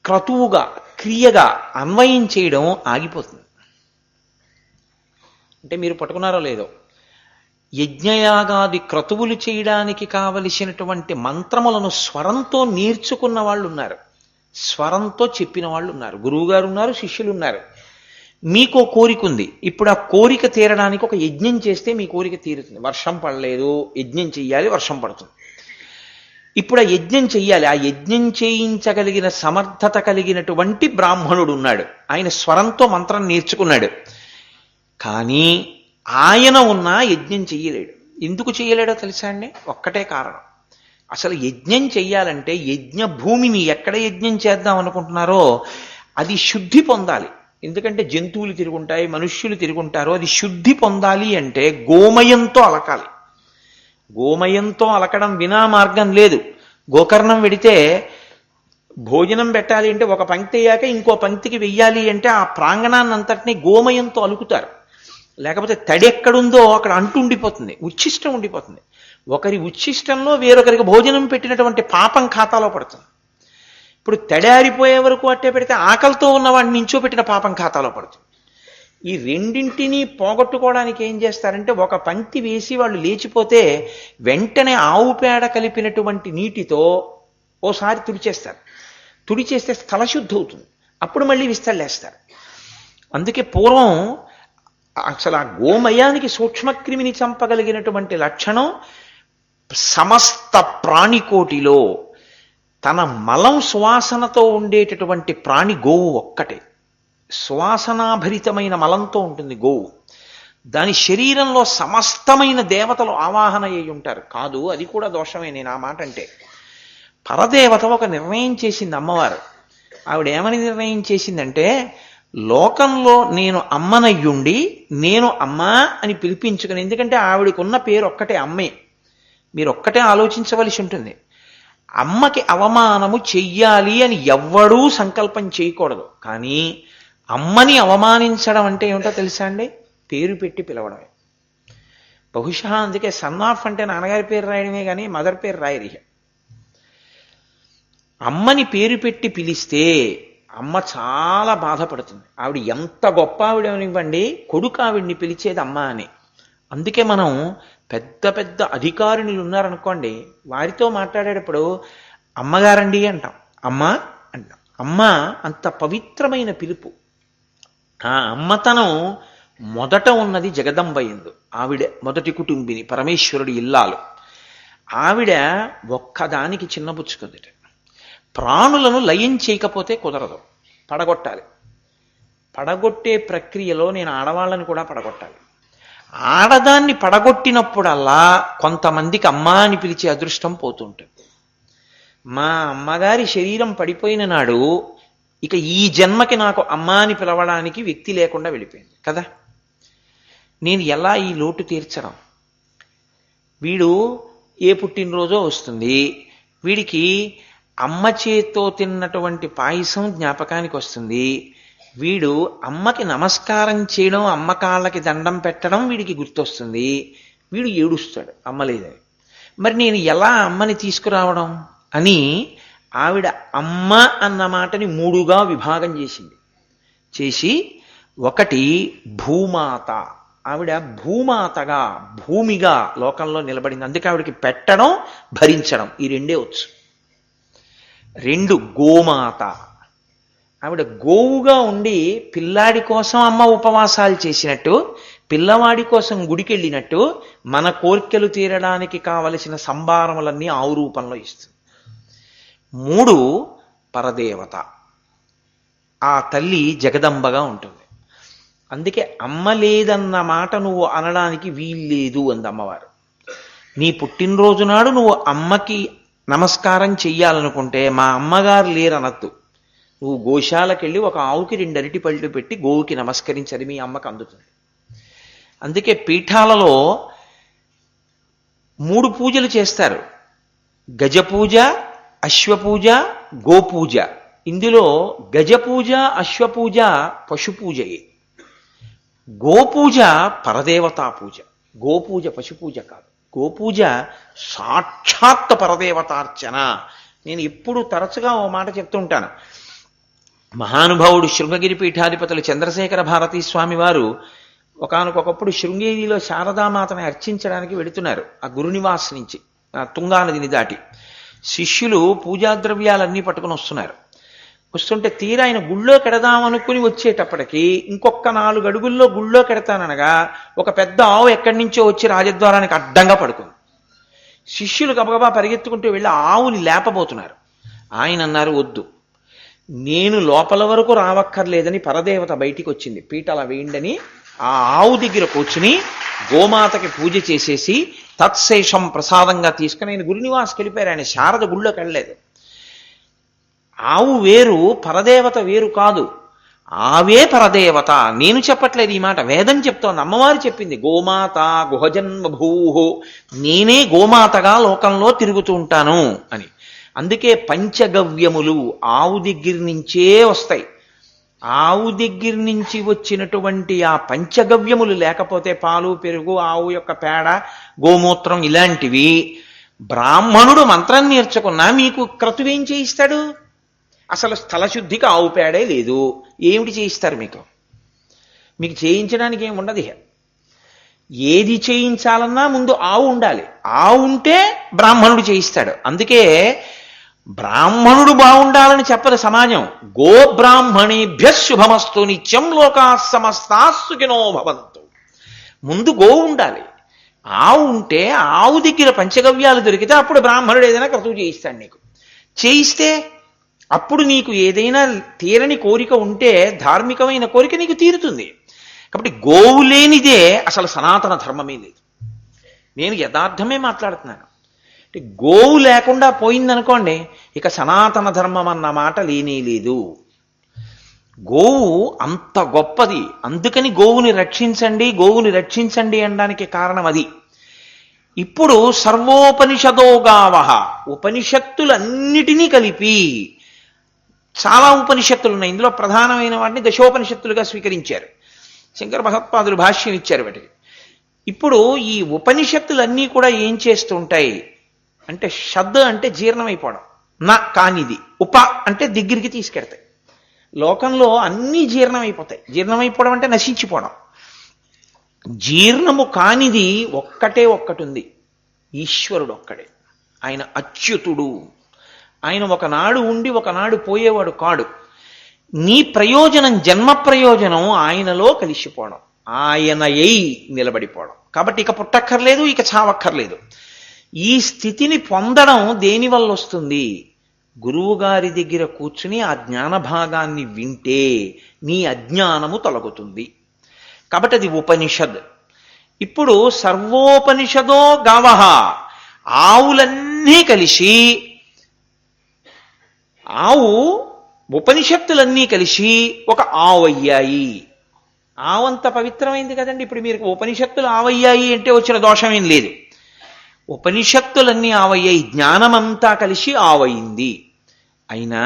క్రతువుగా, క్రియగా అన్వయం చేయడం ఆగిపోతుంది. అంటే మీరు పట్టుకున్నారో లేదో, యజ్ఞయాగాది క్రతువులు చేయడానికి కావలసినటువంటి మంత్రములను స్వరంతో నేర్చుకున్న వాళ్ళు ఉన్నారు, స్వరంతో చెప్పిన వాళ్ళు ఉన్నారు, గురువుగారు ఉన్నారు, శిష్యులు ఉన్నారు. మీకు కోరిక ఉంది, ఇప్పుడు ఆ కోరిక తీరడానికి ఒక యజ్ఞం చేస్తే మీ కోరిక తీరుతుంది. వర్షం పడలేదు, యజ్ఞం చెయ్యాలి, వర్షం పడుతుంది. ఇప్పుడు ఆ యజ్ఞం చెయ్యాలి. ఆ యజ్ఞం చేయించగలిగిన సమర్థత కలిగినటువంటి బ్రాహ్మణుడు ఉన్నాడు, ఆయన స్వరంతో మంత్రం నేర్చుకున్నాడు. కానీ ఆయన ఉన్నా యజ్ఞం చెయ్యలేడు. ఎందుకు చెయ్యలేడో తెలుసా అండి? ఒక్కటే కారణం. అసలు యజ్ఞం చెయ్యాలంటే యజ్ఞ భూమిని ఎక్కడ యజ్ఞం చేద్దాం అనుకుంటున్నారో అది శుద్ధి పొందాలి. ఎందుకంటే జంతువులు తిరుగుంటాయి, మనుష్యులు తిరుగుంటారు. అది శుద్ధి పొందాలి అంటే గోమయంతో అలకాలి. గోమయంతో అలకడం వినా మార్గం లేదు. గోకర్ణం వెడితే భోజనం పెట్టాలి అంటే ఒక పంక్తి అయ్యాక ఇంకో పంక్తికి వెయ్యాలి అంటే ఆ ప్రాంగణాన్ని అంతటినీ గోమయంతో అలుకుతారు. లేకపోతే తడి ఎక్కడుందో అక్కడ అంటు ఉండిపోతుంది, ఉచ్ఛిష్టం ఉండిపోతుంది. ఒకరి ఉచ్ఛిష్టంలో వేరొకరికి భోజనం పెట్టినటువంటి పాపం ఖాతాలో పడుతుంది. ఇప్పుడు తడారిపోయే వరకు అట్టే పెడితే ఆకలితో ఉన్నవాడిని నించో పెట్టిన పాపం ఖాతాలో పడుతుంది. ఈ రెండింటినీ పోగొట్టుకోవడానికి ఏం చేస్తారంటే ఒక పంక్తి వేసి వాళ్ళు లేచిపోతే వెంటనే ఆవు పేడ కలిపినటువంటి నీటితో ఓసారి తుడిచేస్తారు. తుడిచేస్తే స్థలశుద్ధి అవుతుంది. అప్పుడు మళ్ళీ విస్తళ్ళేస్తారు. అందుకే పూర్వం అసలు ఆ గోమయానికి సూక్ష్మక్రిమిని చంపగలిగినటువంటి లక్షణం సమస్త ప్రాణికోటిలో తన మలం సువాసనతో ఉండేటటువంటి ప్రాణి గోవు ఒక్కటే. సువాసనాభరితమైన మలంతో ఉంటుంది గోవు. దాని శరీరంలో సమస్తమైన దేవతలు ఆవాహన అయి ఉంటారు. కాదు, అది కూడా దోషమే. నేను ఆ మాట అంటే, పరదేవత ఒక నిర్ణయం చేసింది అమ్మవారు. ఆవిడ ఏమని నిర్ణయం చేసిందంటే, లోకంలో నేను అమ్మనయ్యుండి నేను అమ్మా అని పిలిపించుకుని, ఎందుకంటే ఆవిడకున్న ఉన్న పేరు ఒక్కటే అమ్మే. మీరు ఒక్కటే ఆలోచించవలసి ఉంటుంది. అమ్మకి అవమానము చెయ్యాలి అని ఎవ్వడూ సంకల్పం చేయకూడదు. కానీ అమ్మని అవమానించడం అంటే ఏమిటో తెలుసా అండి? పేరు పెట్టి పిలవడమే. బహుశా అందుకే సన్ ఆఫ్ అంటే నాన్నగారి పేరు రాయడమే కానీ మదర్ పేరు రాయరు. అమ్మని పేరు పెట్టి పిలిస్తే అమ్మ చాలా బాధపడుతుంది. ఆవిడ ఎంత గొప్ప ఆవిడనివ్వండి, కొడుకు ఆవిడ్ని పిలిచేది అమ్మ అని. అందుకే మనం పెద్ద పెద్ద అధికారులు ఉన్నారనుకోండి, వారితో మాట్లాడేటప్పుడు అమ్మగారండి అంటాం, అమ్మ అంటాం. అమ్మ అంత పవిత్రమైన పిలుపు. ఆ అమ్మతనం మొదట ఉన్నది జగదంబయందు. ఆవిడ మొదటి కుటుంబిని, పరమేశ్వరుడి ఇల్లాలు. ఆవిడ ఒక్కదానికి చిన్నబుచ్చుకుందిట. ప్రాణులను లయం చేయకపోతే కుదరదు, పడగొట్టాలి. పడగొట్టే ప్రక్రియలో నేను ఆడవాళ్ళని కూడా పడగొట్టాలి. ఆడదాన్ని పడగొట్టినప్పుడల్లా కొంతమందికి అమ్మ అని పిలిచే అదృష్టం పోతుంటుంది. మా అమ్మగారి శరీరం పడిపోయిన నాడు ఇక ఈ జన్మకి నాకు అమ్మ అని పిలవడానికి వ్యక్తి లేకుండా వెళ్ళిపోయింది కదా. నేను ఎలా ఈ లోటు తీర్చడం? వీడు ఏ పుట్టినరోజో వస్తుంది, వీడికి అమ్మ చేత్తో తిన్నటువంటి పాయసం జ్ఞాపకానికి వస్తుంది, వీడు అమ్మకి నమస్కారం చేయడం, అమ్మ కాళ్ళకి దండం పెట్టడం వీడికి గుర్తొస్తుంది, వీడు ఏడుస్తాడు అమ్మ లేదని. మరి నేను ఎలా అమ్మని తీసుకురావడం అని ఆవిడ అమ్మ అన్న మాటని 3గా విభాగం చేసింది. చేసి ఒకటి భూమాత, ఆవిడ భూమాతగా భూమిగా లోకంలో నిలబడింది. అందుకే ఆవిడకి పెట్టడం భరించడం ఈ 2 వచ్చు. 2 గోమాత, ఆవిడ గోవుగా ఉండి పిల్లాడి కోసం అమ్మ ఉపవాసాలు చేసినట్టు, పిల్లవాడి కోసం గుడికెళ్ళినట్టు మన కోర్కెలు తీరడానికి కావలసిన సంభారములన్నీ ఆవు రూపంలో ఇస్తుంది. 3 పరదేవత, ఆ తల్లి జగదంబగా ఉంటుంది. అందుకే అమ్మ లేదన్న మాట నువ్వు అనడానికి వీల్లేదు అంది అమ్మవారు. నీ పుట్టినరోజు నాడు నువ్వు అమ్మకి నమస్కారం చెయ్యాలనుకుంటే మా అమ్మగారు లేరనద్దు. నువ్వు గోశాలకెళ్ళి ఒక ఆవుకి 2 అరటి పళ్ళు పెట్టి గోవుకి నమస్కరించది మీ అమ్మకి అందుతుంది. అందుకే పీఠాలలో 3 పూజలు చేస్తారు: గజపూజ, అశ్వపూజ, గోపూజ. ఇందులో గజపూజ, అశ్వపూజ పశుపూజయే, గోపూజ పరదేవతా పూజ. గోపూజ పశుపూజ కాదు, గోపూజ సాక్షాత్ పరదేవతార్చన. నేను ఎప్పుడు తరచుగా ఓ మాట చెప్తుంటాను. మహానుభావుడు శృంగగిరి పీఠాధిపతులు చంద్రశేఖర భారతీ స్వామి వారు ఒకానొకప్పుడు శృంగేరిలో శారదామాతని అర్చించడానికి వెళుతున్నారు. ఆ గురునివాస్ నుంచి తుంగా నదిని దాటి శిష్యులు పూజాద్రవ్యాలన్నీ పట్టుకుని వస్తున్నారు. వస్తుంటే తీరా ఆయన గుళ్ళో కెడదామనుకుని వచ్చేటప్పటికి ఇంకొక 4 అడుగుల్లో గుళ్ళో కెడతాననగా ఒక పెద్ద ఆవు ఎక్కడి నుంచో వచ్చి రాజద్వారానికి అడ్డంగా పడుకుంది. శిష్యులు గబగబా పరిగెత్తుకుంటూ వెళ్ళి ఆవుని లేపబోతున్నారు. ఆయన అన్నారు, వద్దు, నేను లోపల వరకు రావక్కర్లేదని పరదేవత బయటికి వచ్చింది, పీట అలా వేయండని ఆ ఆవు దగ్గర కూర్చుని గోమాతకి పూజ చేసేసి తత్శేషం ప్రసాదంగా తీసుకుని ఆయన గురునివాస్కి వెళ్ళిపోయారు. ఆయన శారద గుళ్ళోకి వెళ్ళలేదు. ఆవు వేరు, పరదేవత వేరు కాదు. ఆవే పరదేవత. నేను చెప్పట్లేదు ఈ మాట, వేదం చెప్తోంది, అమ్మవారు చెప్పింది. గోమాత గుహజన్మభూహో, నేనే గోమాతగా లోకంలో తిరుగుతూ ఉంటాను అని. అందుకే పంచగవ్యములు ఆవు దగ్గర నుంచే వస్తాయి. ఆవు దగ్గర నుంచి వచ్చినటువంటి ఆ పంచగవ్యములు లేకపోతే పాలు, పెరుగు, ఆవు యొక్క పేడ, గోమూత్రం ఇలాంటివి బ్రాహ్మణుడు మంత్రం నేర్చుకున్నా మీకు క్రతువేం చేయిస్తాడు? అసలు స్థలశుద్ధికి ఆవు పేడే లేదు, ఏమిటి చేయిస్తారు మీకు? మీకు చేయించడానికి ఏమి ఉండదు. ఏది చేయించాలన్నా ముందు ఆవు ఉండాలి. ఆవు ఉంటే బ్రాహ్మణుడు చేయిస్తాడు. అందుకే బ్రాహ్మణుడు బాగుండాలని చెప్పదు సమాజం. గోబ్రాహ్మణేభ్య శుభమస్తు నిత్యం లోకా సమస్తా సుఖినో భవంతు. ముందు గోవు ఉండాలి, ఆవు ఉంటే ఆవు దగ్గర పంచగవ్యాలు దొరికితే అప్పుడు బ్రాహ్మణుడు ఏదైనా క్రతువు చేయిస్తాడు నీకు. చేయిస్తే అప్పుడు నీకు ఏదైనా తీరని కోరిక ఉంటే ధార్మికమైన కోరిక నీకు తీరుతుంది. కాబట్టి గోవు లేనిదే అసలు సనాతన ధర్మమే లేదు. నేను యథార్థమే మాట్లాడుతున్నాను. అంటే గోవు లేకుండా పోయిందనుకోండి, ఇక సనాతన ధర్మం అన్న మాట లేనే లేదు. గోవు అంత గొప్పది. అందుకని గోవుని రక్షించండి, గోవుని రక్షించండి అనడానికి కారణం అది. ఇప్పుడు సర్వోపనిషదో గావః, ఉపనిషత్తులన్నిటినీ కలిపి చాలా ఉపనిషత్తులు ఉన్నాయి. ఇందులో ప్రధానమైన వాటిని దశోపనిషత్తులుగా స్వీకరించారు. శంకర భగవత్పాదులు భాష్యం ఇచ్చారు వాటికి. ఇప్పుడు ఈ ఉపనిషత్తులన్నీ కూడా ఏం చేస్తుంటాయి అంటే, షద్ అంటే జీర్ణమైపోవడం, నా కానిది, ఉప అంటే దగ్గరికి తీసుకెడతాయి. లోకంలో అన్నీ జీర్ణమైపోతాయి. జీర్ణమైపోవడం అంటే నశించిపోవడం. జీర్ణము కానిది ఒక్కటే ఒక్కటి ఉంది, ఈశ్వరుడు ఒక్కడే. ఆయన అచ్యుతుడు. ఆయన ఒకనాడు ఉండి ఒకనాడు పోయేవాడు కాడు. నీ ప్రయోజనం, జన్మ ప్రయోజనం ఆయనలో కలిసిపోవడం, ఆయనయై నిలబడిపోవడం. కాబట్టి ఇక పుట్టక్కర్లేదు, ఇక చావక్కర్లేదు. ఈ స్థితిని పొందడం దేనివల్ల వస్తుంది? గురువు గారి దగ్గర కూర్చుని ఆ జ్ఞాన భాగాన్ని వింటే నీ అజ్ఞానము తొలగుతుంది. కాబట్టి అది ఉపనిషద్. ఇప్పుడు సర్వోపనిషదో గావః, ఆవులన్నీ కలిసి, ఆవు ఉపనిషత్తులన్నీ కలిసి ఒక ఆవయ్యాయి. ఆవంత పవిత్రమైంది కదండి. ఇప్పుడు మీరు ఉపనిషత్తులు ఆవయ్యాయి అంటే వచ్చిన దోషమేం లేదు. ఉపనిషత్తులన్నీ ఆవయ్యాయి, జ్ఞానమంతా కలిసి ఆవయింది. అయినా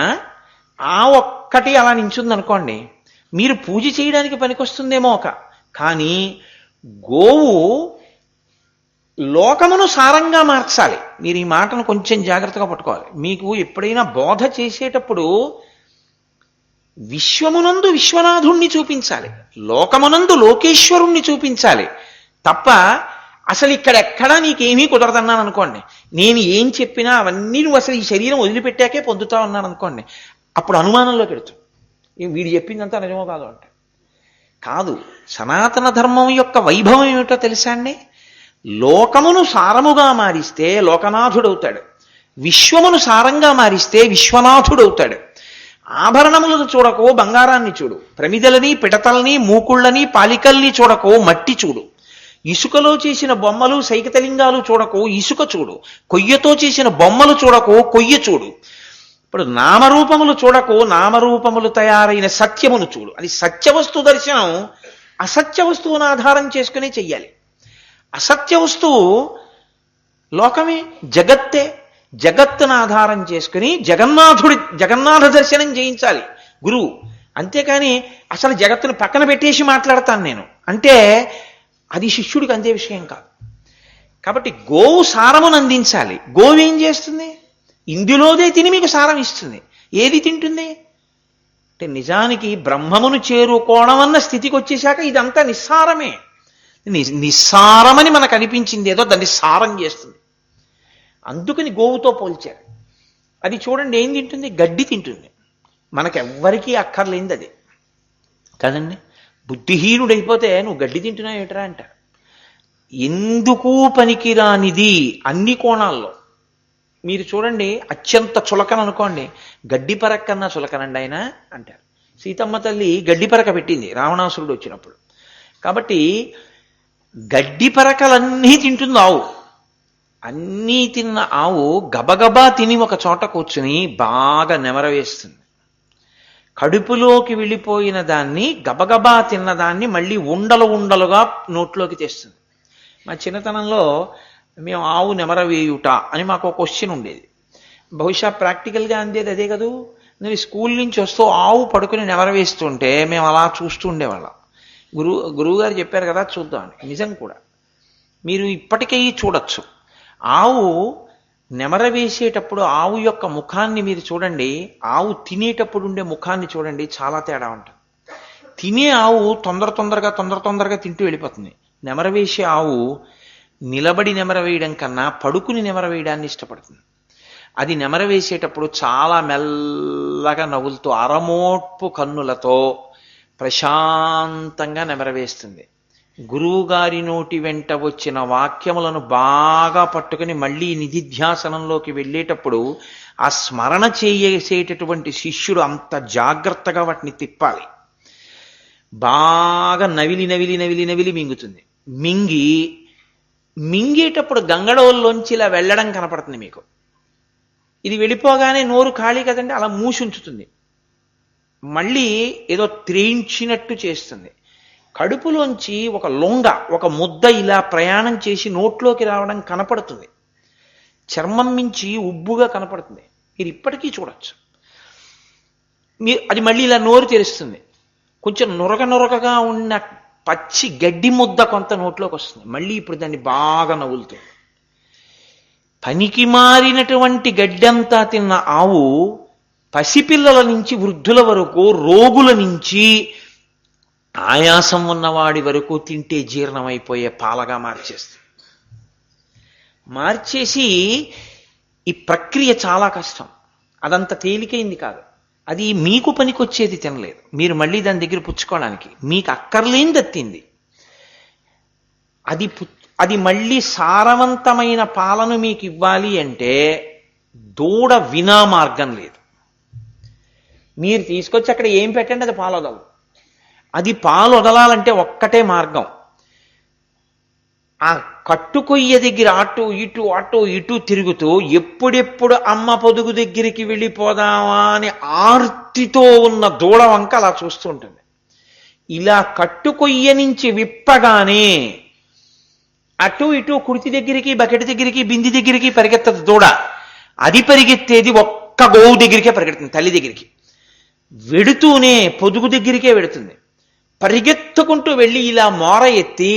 ఆ ఒక్కటి అలా నించుందనుకోండి, మీరు పూజ చేయడానికి పనికొస్తుందేమో కానీ గోవు లోకమును సారంగా మార్చాలి. మీరు ఈ మాటను కొంచెం జాగ్రత్తగా పట్టుకోవాలి. మీకు ఎప్పుడైనా బోధ చేసేటప్పుడు విశ్వమునందు విశ్వనాథుణ్ణి చూపించాలి, లోకమునందు లోకేశ్వరుణ్ణి చూపించాలి తప్ప అసలు ఇక్కడెక్కడా నీకేమీ కుదరదన్నాను అనుకోండి, నేను ఏం చెప్పినా అవన్నీ నువ్వు అసలు ఈ శరీరం వదిలిపెట్టాకే పొందుతా ఉన్నాను అనుకోండి, అప్పుడు అనుమానంలో పెడుతుంది. వీడు చెప్పిందంతా నిజమో కాదు అంటే. కాదు, సనాతన ధర్మం యొక్క వైభవం ఏమిటో తెలుసా అండి? లోకమును సారముగా మారిస్తే లోకనాథుడవుతాడు, విశ్వమును సారంగా మారిస్తే విశ్వనాథుడవుతాడు. ఆభరణములను చూడకో బంగారాన్ని చూడు, ప్రమిదలని పిడతల్ని మూకుళ్ళని పాలికల్ని చూడకో మట్టి చూడు, ఇసుకలో చేసిన బొమ్మలు సైకతలింగాలు చూడకో ఇసుక చూడు, కొయ్యతో చేసిన బొమ్మలు చూడకో కొయ్య చూడు. ఇప్పుడు నామరూపములు చూడకో నామరూపములు తయారైన సత్యమును చూడు. అది సత్యవస్తు దర్శనం అసత్య వస్తువును ఆధారం చేసుకునే చెయ్యాలి. అసత్య వస్తువు లోకమే, జగత్తే. జగత్తును ఆధారం చేసుకుని జగన్నాథ దర్శనం చేయించాలి గురువు. అంతేకాని అసలు జగత్తును పక్కన పెట్టేసి మాట్లాడతాను నేను అంటే అది శిష్యుడికి అందే విషయం కాదు. కాబట్టి గోవు సారమును అందించాలి. గోవు ఏం చేస్తుంది? ఇందులోదే తిని మీకు సారం ఇస్తుంది. ఏది తింటుంది అంటే నిజానికి బ్రహ్మమును చేరుకోవడం అన్న స్థితికి వచ్చేశాక ఇదంతా నిస్సారమే. నిస్సారమని మనకు అనిపించింది ఏదో దాన్ని సారం చేస్తుంది. అందుకని గోవుతో పోల్చారు. అది చూడండి ఏం తింటుంది? గడ్డి తింటుంది. మనకెవ్వరికీ అక్కర్లేంది అది కదండి. బుద్ధిహీనుడైపోతే నువ్వు గడ్డి తింటున్నావు ఏమిట్రా అంటారు. ఎందుకు పనికిరానిది అన్ని కోణాల్లో. మీరు చూడండి, అత్యంత చులకన అనుకోండి, గడ్డి పరక కన్నా చులకనండి ఆయన అంటారు. సీతమ్మ తల్లి గడ్డి పరక పెట్టింది రావణాసురుడు వచ్చినప్పుడు. కాబట్టి గడ్డి పరకలన్నీ తింటుంది ఆవు. అన్నీ తిన్న ఆవు గబగబా తిని ఒక చోట కూర్చుని బాగా నెమరవేస్తుంది. కడుపులోకి వెళ్ళిపోయిన దాన్ని గబగబా తిన్నదాన్ని మళ్ళీ ఉండలు ఉండలుగా నోట్లోకి తెస్తుంది. మా చిన్నతనంలో మేము ఆవు నెమరవేయుట అని మాకు ఒక క్వశ్చన్ ఉండేది. బహుశా ప్రాక్టికల్గా అందేది అదే కదూ. నేను స్కూల్ నుంచి వస్తూ ఆవు పడుకుని నెమరవేస్తుంటే మేము అలా చూస్తూ ఉండేవాళ్ళం. గురువుగారు చెప్పారు కదా చూద్దాం. నిజం కూడా మీరు ఇప్పటికీ చూడొచ్చు. ఆవు నెమర వేసేటప్పుడు ఆవు యొక్క ముఖాన్ని మీరు చూడండి, ఆవు తినేటప్పుడు ఉండే ముఖాన్ని చూడండి, చాలా తేడా ఉంటుంది. తినే ఆవు తొందరగా తింటూ వెళ్ళిపోతుంది. నెమర వేసే ఆవు నిలబడి నెమర వేయడం కన్నా పడుకుని నెమర వేయడాన్ని ఇష్టపడుతుంది. అది నెమర వేసేటప్పుడు చాలా మెల్లగా నవ్వులతో అరమోట్పు కన్నులతో ప్రశాంతంగా నెమరవేస్తుంది. గురువుగారి నోటి వెంట వచ్చిన వాక్యములను బాగా పట్టుకుని మళ్ళీ నిధిధ్యాసనంలోకి వెళ్ళేటప్పుడు ఆ స్మరణ చేసేటటువంటి శిష్యుడు అంత జాగ్రత్తగా వాటిని తిప్పాలి. బాగా నవిలి నవిలి నవిలి నవిలి మింగుతుంది. మింగేటప్పుడు గంగడోల్లోంచి ఇలా వెళ్ళడం కనపడుతుంది మీకు. ఇది వెళ్ళిపోగానే నోరు ఖాళీ కదండి, అలా మూసి ఉంచుతుంది. మళ్ళీ ఏదో త్రేయించినట్టు చేస్తుంది. కడుపులోంచి ఒక లొంగ, ఒక ముద్ద ఇలా ప్రయాణం చేసి నోట్లోకి రావడం కనపడుతుంది. చర్మం మించి ఉబ్బుగా కనపడుతుంది. మీరు ఇప్పటికీ చూడొచ్చు. అది మళ్ళీ ఇలా నోరు తెరుస్తుంది. కొంచెం నురగగా ఉన్న పచ్చి గడ్డి ముద్ద కొంత నోట్లోకి వస్తుంది. మళ్ళీ ఇప్పుడు దాన్ని బాగా నవ్వులుతుంది. పనికి మారినటువంటి గడ్డంతా తిన్న ఆవు పసిపిల్లల నుంచి వృద్ధుల వరకు, రోగుల నుంచి ఆయాసం ఉన్నవాడి వరకు తింటే జీర్ణమైపోయే పాలగా మార్చేసి ఈ ప్రక్రియ చాలా కష్టం. అదంత తేలికైంది కాదు. అది మీకు పనికొచ్చేది తినలేదు, మీరు మళ్ళీ దాని దగ్గర పుచ్చుకోవడానికి మీకు అక్కర్లేని దత్తింది. అది మళ్ళీ సారవంతమైన పాలను మీకు ఇవ్వాలి అంటే దూడ వినా మార్గం లేదు. మీరు తీసుకొచ్చి అక్కడ ఏం పెట్టండి అది పాలు వదలదు. అది పాలు వదలాలంటే ఒక్కటే మార్గం, ఆ కట్టుకొయ్య దగ్గర అటు ఇటు తిరుగుతూ ఎప్పుడెప్పుడు అమ్మ పొదుగు దగ్గరికి వెళ్ళిపోదామా అని ఆర్తితో ఉన్న దూడ వంక అలా చూస్తూ ఉంటుంది. ఇలా కట్టుకొయ్య నుంచి విప్పగానే అటు ఇటు కుర్తి దగ్గరికి, బకెట్ దగ్గరికి, బింది దగ్గరికి పరిగెత్తదు దూడ. అది పరిగెత్తేది ఒక్క గోవు దగ్గరికే పరిగెడుతుంది, తల్లి దగ్గరికి. వెడుతూనే పొదుగు దగ్గరికే వెడుతుంది. పరిగెత్తుకుంటూ వెళ్ళి ఇలా మోర ఎత్తి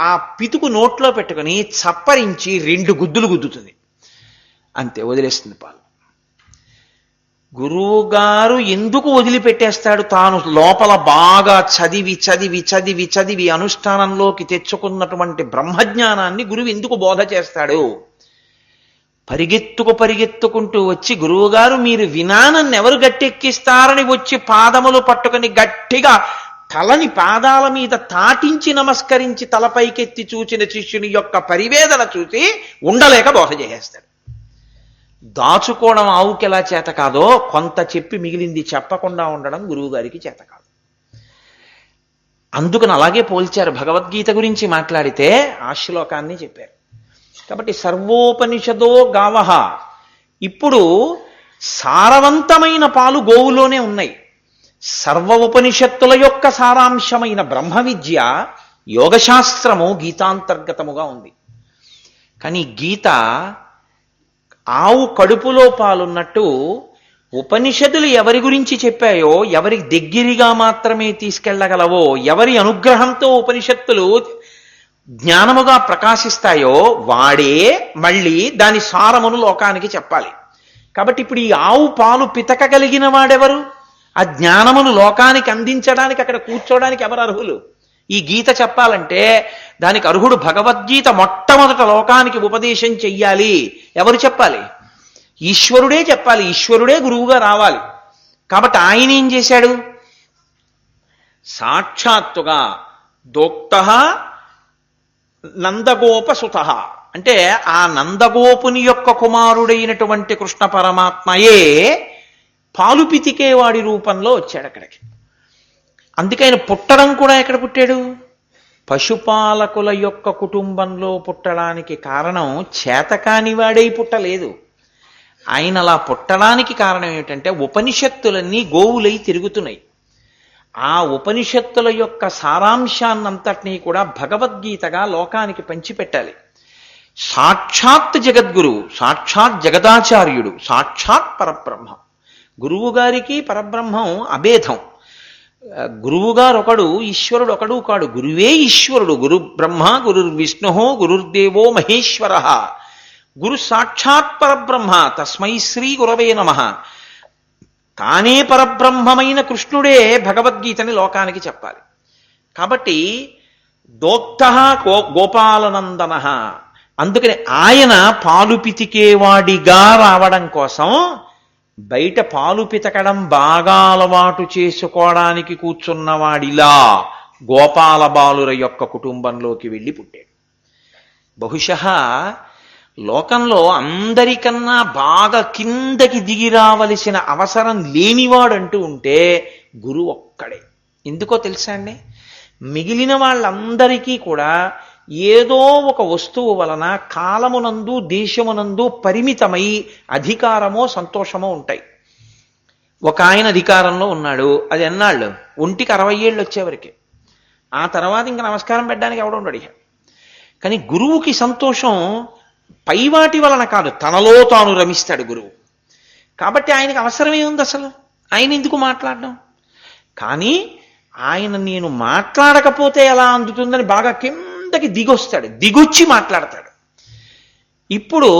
ఆ పితుకు నోట్లో పెట్టుకుని చప్పరించి 2 గుద్దులు గుద్దుతుంది. అంతే, వదిలేస్తుంది పాలు. గురువుగారు ఎందుకు వదిలిపెట్టేస్తాడు? తాను లోపల బాగా చదివి చదివి చదివి చదివి అనుష్ఠానంలోకి తెచ్చుకున్నటువంటి బ్రహ్మజ్ఞానాన్ని గురువు ఎందుకు బోధ చేస్తాడు? పరిగెత్తుకుంటూ వచ్చి, గురువుగారు మీరు వినానన్ను ఎవరు గట్టెక్కిస్తారని వచ్చి పాదములు పట్టుకుని గట్టిగా తలని పాదాల మీద తాటించి నమస్కరించి తలపైకెత్తి చూచిన శిష్యుని యొక్క పరివేదన చూసి ఉండలేక బోధ చేసేస్తాడు. దాచుకోవడం ఆవుకి ఎలా చేత కాదో, కొంత చెప్పి మిగిలింది చెప్పకుండా ఉండడం గురువు గారికి చేత కాదు. అందుకని అలాగే పోల్చారు. భగవద్గీత గురించి మాట్లాడితే ఆ శ్లోకాన్ని చెప్పారు. కాబట్టి సర్వోపనిషదో గావః. ఇప్పుడు సారవంతమైన పాలు గోవులోనే ఉన్నాయి. సర్వ ఉపనిషత్తుల యొక్క సారాంశమైన బ్రహ్మ విద్య, యోగశాస్త్రము గీతాంతర్గతముగా ఉంది. కానీ గీత ఆవు కడుపులో పాలున్నట్టు ఉపనిషత్తులు ఎవరి గురించి చెప్పాయో, ఎవరి దగ్గరగా మాత్రమే తీసుకెళ్లగలవో, ఎవరి అనుగ్రహంతో ఉపనిషత్తులు జ్ఞానముగా ప్రకాశిస్తాయో వాడే మళ్ళీ దాని సారమును లోకానికి చెప్పాలి. కాబట్టి ఇప్పుడు ఈ ఆవు పాలు పితకగలిగిన వాడెవరు? ఆ జ్ఞానమును లోకానికి అందించడానికి అక్కడ కూర్చోడానికి ఎవరు అర్హులు? ఈ గీత చెప్పాలంటే దానికి అర్హుడు భగవద్గీత మొట్టమొదట లోకానికి ఉపదేశం చెయ్యాలి. ఎవరు చెప్పాలి? ఈశ్వరుడే చెప్పాలి. ఈశ్వరుడే గురువుగా రావాలి. కాబట్టి ఆయన ఏం చేశాడు? సాక్షాత్తుగా దోక్తః నందగోపసుత, అంటే ఆ నందగోపుని యొక్క కుమారుడైనటువంటి కృష్ణ పరమాత్మయే పాలు పితికేవాడి రూపంలో వచ్చాడు అక్కడికి. అందుకైన పుట్టడం కూడా ఎక్కడ పుట్టాడు? పశుపాలకుల యొక్క కుటుంబంలో పుట్టడానికి కారణం చేతకాని వాడై పుట్టలేదు. ఆయన అలా పుట్టడానికి కారణం ఏమిటంటే ఉపనిషత్తులన్నీ గోవులై తిరుగుతున్నాయి. ఆ ఉపనిషత్తుల యొక్క సారాంశాన్నంతటినీ కూడా భగవద్గీతగా లోకానికి పంచిపెట్టాలి. సాక్షాత్ జగద్గురు, సాక్షాత్ జగదాచార్యుడు, సాక్షాత్ పరబ్రహ్మ. గురువు గారికి పరబ్రహ్మం అభేదం. గురువుగారు ఒకడు, ఈశ్వరుడు ఒకడు కాడు. గురువే ఈశ్వరుడు. గురు బ్రహ్మ, గురుర్ విష్ణు, గురుర్దేవో మహేశ్వర, గురు సాక్షాత్ పరబ్రహ్మ, తస్మై శ్రీ గురవే నమః. తానే పరబ్రహ్మమైన కృష్ణుడే భగవద్గీతని లోకానికి చెప్పాలి. కాబట్టి దోక్తః గోపాలనందన, అందుకని ఆయన పాలు పితికేవాడిగా రావడం కోసం బయట పాలు పితకడం బాగా అలవాటు చేసుకోవడానికి కూర్చున్నవాడిలా గోపాల బాలుర యొక్క కుటుంబంలోకి వెళ్ళి పుట్టాడు. బహుశః లోకంలో అందరికన్నా బాగా కిందకి దిగి రావలసిన అవసరం లేనివాడంటూ ఉంటే గురువు ఒక్కడే. ఎందుకో తెలుసా అండి? మిగిలిన వాళ్ళందరికీ కూడా ఏదో ఒక వస్తువు వలన కాలమునందు దేశమునందు పరిమితమై అధికారమో సంతోషమో ఉంటాయి. ఒక ఆయన అధికారంలో ఉన్నాడు, అది ఎన్నాళ్ళు? ఒంటికి 60 ఏళ్ళు వచ్చేవరకే. ఆ తర్వాత ఇంకా నమస్కారం పెట్టడానికి ఎవడు ఉండడు. కానీ గురువుకి సంతోషం పైవాటి వలన కాదు, తనలో తాను రమిస్తాడు గురువు. కాబట్టి ఆయనకి అవసరమే ఉంది అసలు? ఆయన ఎందుకు మాట్లాడడం? కానీ ఆయన నేను మాట్లాడకపోతే ఎలా అందుతుందని బాగా కిందకి దిగొస్తాడు, దిగొచ్చి మాట్లాడతాడు. ఇప్పుడు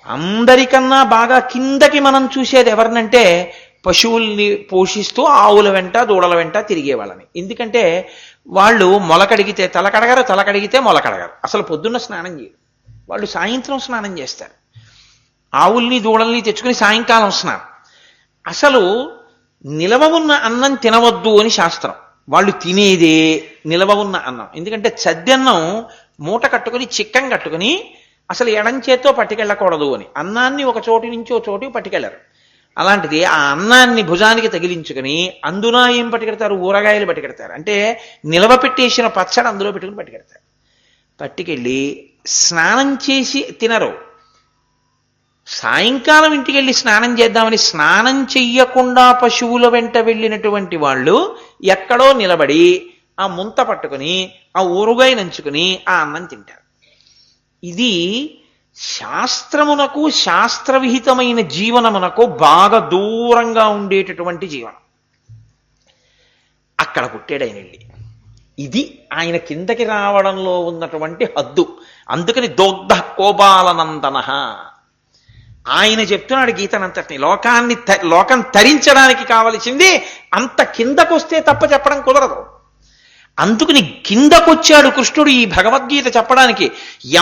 అందరికన్నా బాగా కిందకి మనం చూసేది ఎవరినంటే పశువుల్ని పోషిస్తూ ఆవుల వెంట దూడల వెంట తిరిగే వాళ్ళని. ఎందుకంటే వాళ్ళు మొలకడిగితే తలకడగరు, తలకడిగితే మొలకడగరు, అసలు పొద్దున్న స్నానం చేయరు. వాళ్ళు సాయంత్రం స్నానం చేస్తారు. ఆవుల్ని దూడల్ని తెచ్చుకుని సాయంకాలం స్నానం. అసలు నిలవ ఉన్న అన్నం తినవద్దు అని శాస్త్రం. వాళ్ళు తినేదే నిలవ ఉన్న అన్నం. ఎందుకంటే చద్దన్నం మూట కట్టుకుని చిక్కం కట్టుకుని అసలు ఎడంచేత్తో పట్టుకెళ్ళకూడదు అని. అన్నాన్ని ఒక చోటు నుంచి ఒక చోటుకి పట్టుకెళ్ళరు. అలాంటిది ఆ అన్నాన్ని భుజానికి తగిలించుకుని అందున ఏం పట్టుకెడతారు? ఊరగాయలు పట్టుకెడతారు. అంటే నిలవ పెట్టేసిన పచ్చడి అందులో పెట్టుకుని పట్టుకెడతారు. పట్టుకెళ్ళి స్నానం చేసి తినరు. సాయంకాలం ఇంటికి వెళ్ళి స్నానం చేద్దామని స్నానం చెయ్యకుండా పశువుల వెంట వెళ్ళినటువంటి వాళ్ళు ఎక్కడో నిలబడి ఆ ముంత పట్టుకుని ఆ ఊరుగాయ నంచుకుని ఆ అన్నం తింటారు. ఇది శాస్త్రమునకు శాస్త్రవిహితమైన జీవనమునకు బాగా దూరంగా ఉండేటటువంటి జీవనం. అక్కడ పుట్టాడు ఆయన వెళ్ళి. ఇది ఆయన కిందకి రావడంలో ఉన్నటువంటి హద్దు. అందుకని దోగ్ధ కోబాలనందన ఆయన చెప్తున్నాడు గీతనంతటిని. లోకం తరించడానికి కావలసింది అంత కిందకొస్తే తప్ప చెప్పడం కుదరదు. అందుకని కిందకొచ్చాడు కృష్ణుడు ఈ భగవద్గీత చెప్పడానికి.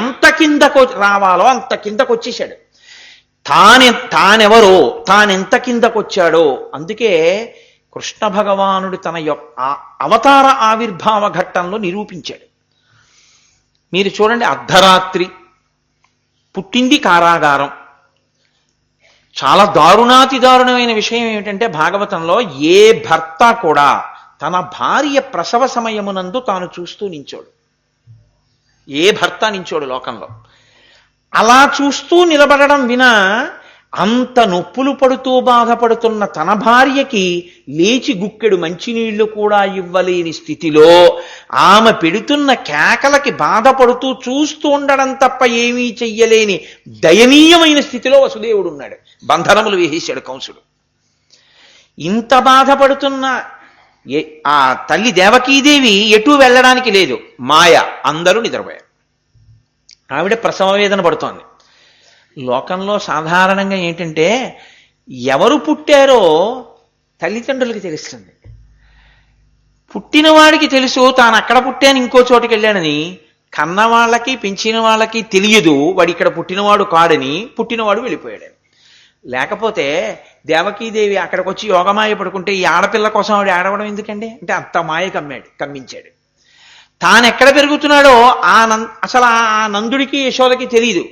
ఎంత కిందకు రావాలో అంత కిందకొచ్చేశాడు. తానెవరో తానెంత కిందకొచ్చాడో అందుకే కృష్ణ భగవానుడు తన అవతార ఆవిర్భావ ఘట్టంలో నిరూపించాడు. మీరు చూడండి, అర్ధరాత్రి పుట్టింది కారాగారం. చాలా దారుణాతి దారుణమైన విషయం ఏమిటంటే భాగవతంలో ఏ భర్త కూడా తన భార్య ప్రసవ సమయమునందు తాను చూస్తూ నించోడు. ఏ భర్త నించోడు లోకంలో. అలా చూస్తూ నిలబడడం వినా అంత నొప్పులు పడుతూ బాధపడుతున్న తన భార్యకి లేచి గుక్కెడు మంచినీళ్లు కూడా ఇవ్వలేని స్థితిలో ఆమె పెడుతున్న కేకలకి బాధపడుతూ చూస్తూ ఉండడం తప్ప ఏమీ చెయ్యలేని దయనీయమైన స్థితిలో వసుదేవుడు ఉన్నాడు. బంధనములు వేసేశాడు కంసుడు. ఇంత బాధపడుతున్న ఆ తల్లి దేవకీదేవి ఎటూ వెళ్ళడానికి లేదు. మాయ. అందరూ నిద్రపోయారు. ఆవిడ ప్రసవ వేదన పడుతోంది. లోకంలో సాధారణంగా ఏంటంటే ఎవరు పుట్టారో తల్లిదండ్రులకి తెలుస్తుంది. పుట్టినవాడికి తెలుసు తాను అక్కడ పుట్టాను ఇంకో చోటికి వెళ్ళానని. కన్నవాళ్ళకి పెంచిన వాళ్ళకి తెలియదు వాడు ఇక్కడ పుట్టినవాడు కాడని, పుట్టినవాడు వెళ్ళిపోయాడని. లేకపోతే దేవకీదేవి అక్కడికి వచ్చి యోగమాయ పడుకుంటే ఈ ఆడపిల్ల కోసం ఆవిడ ఆడవడం ఎందుకండి అంటే అంత మాయ కమ్మించాడు. తాను ఎక్కడ పెరుగుతున్నాడో అసలు ఆ నందుడికి యశోదకి తెలియదు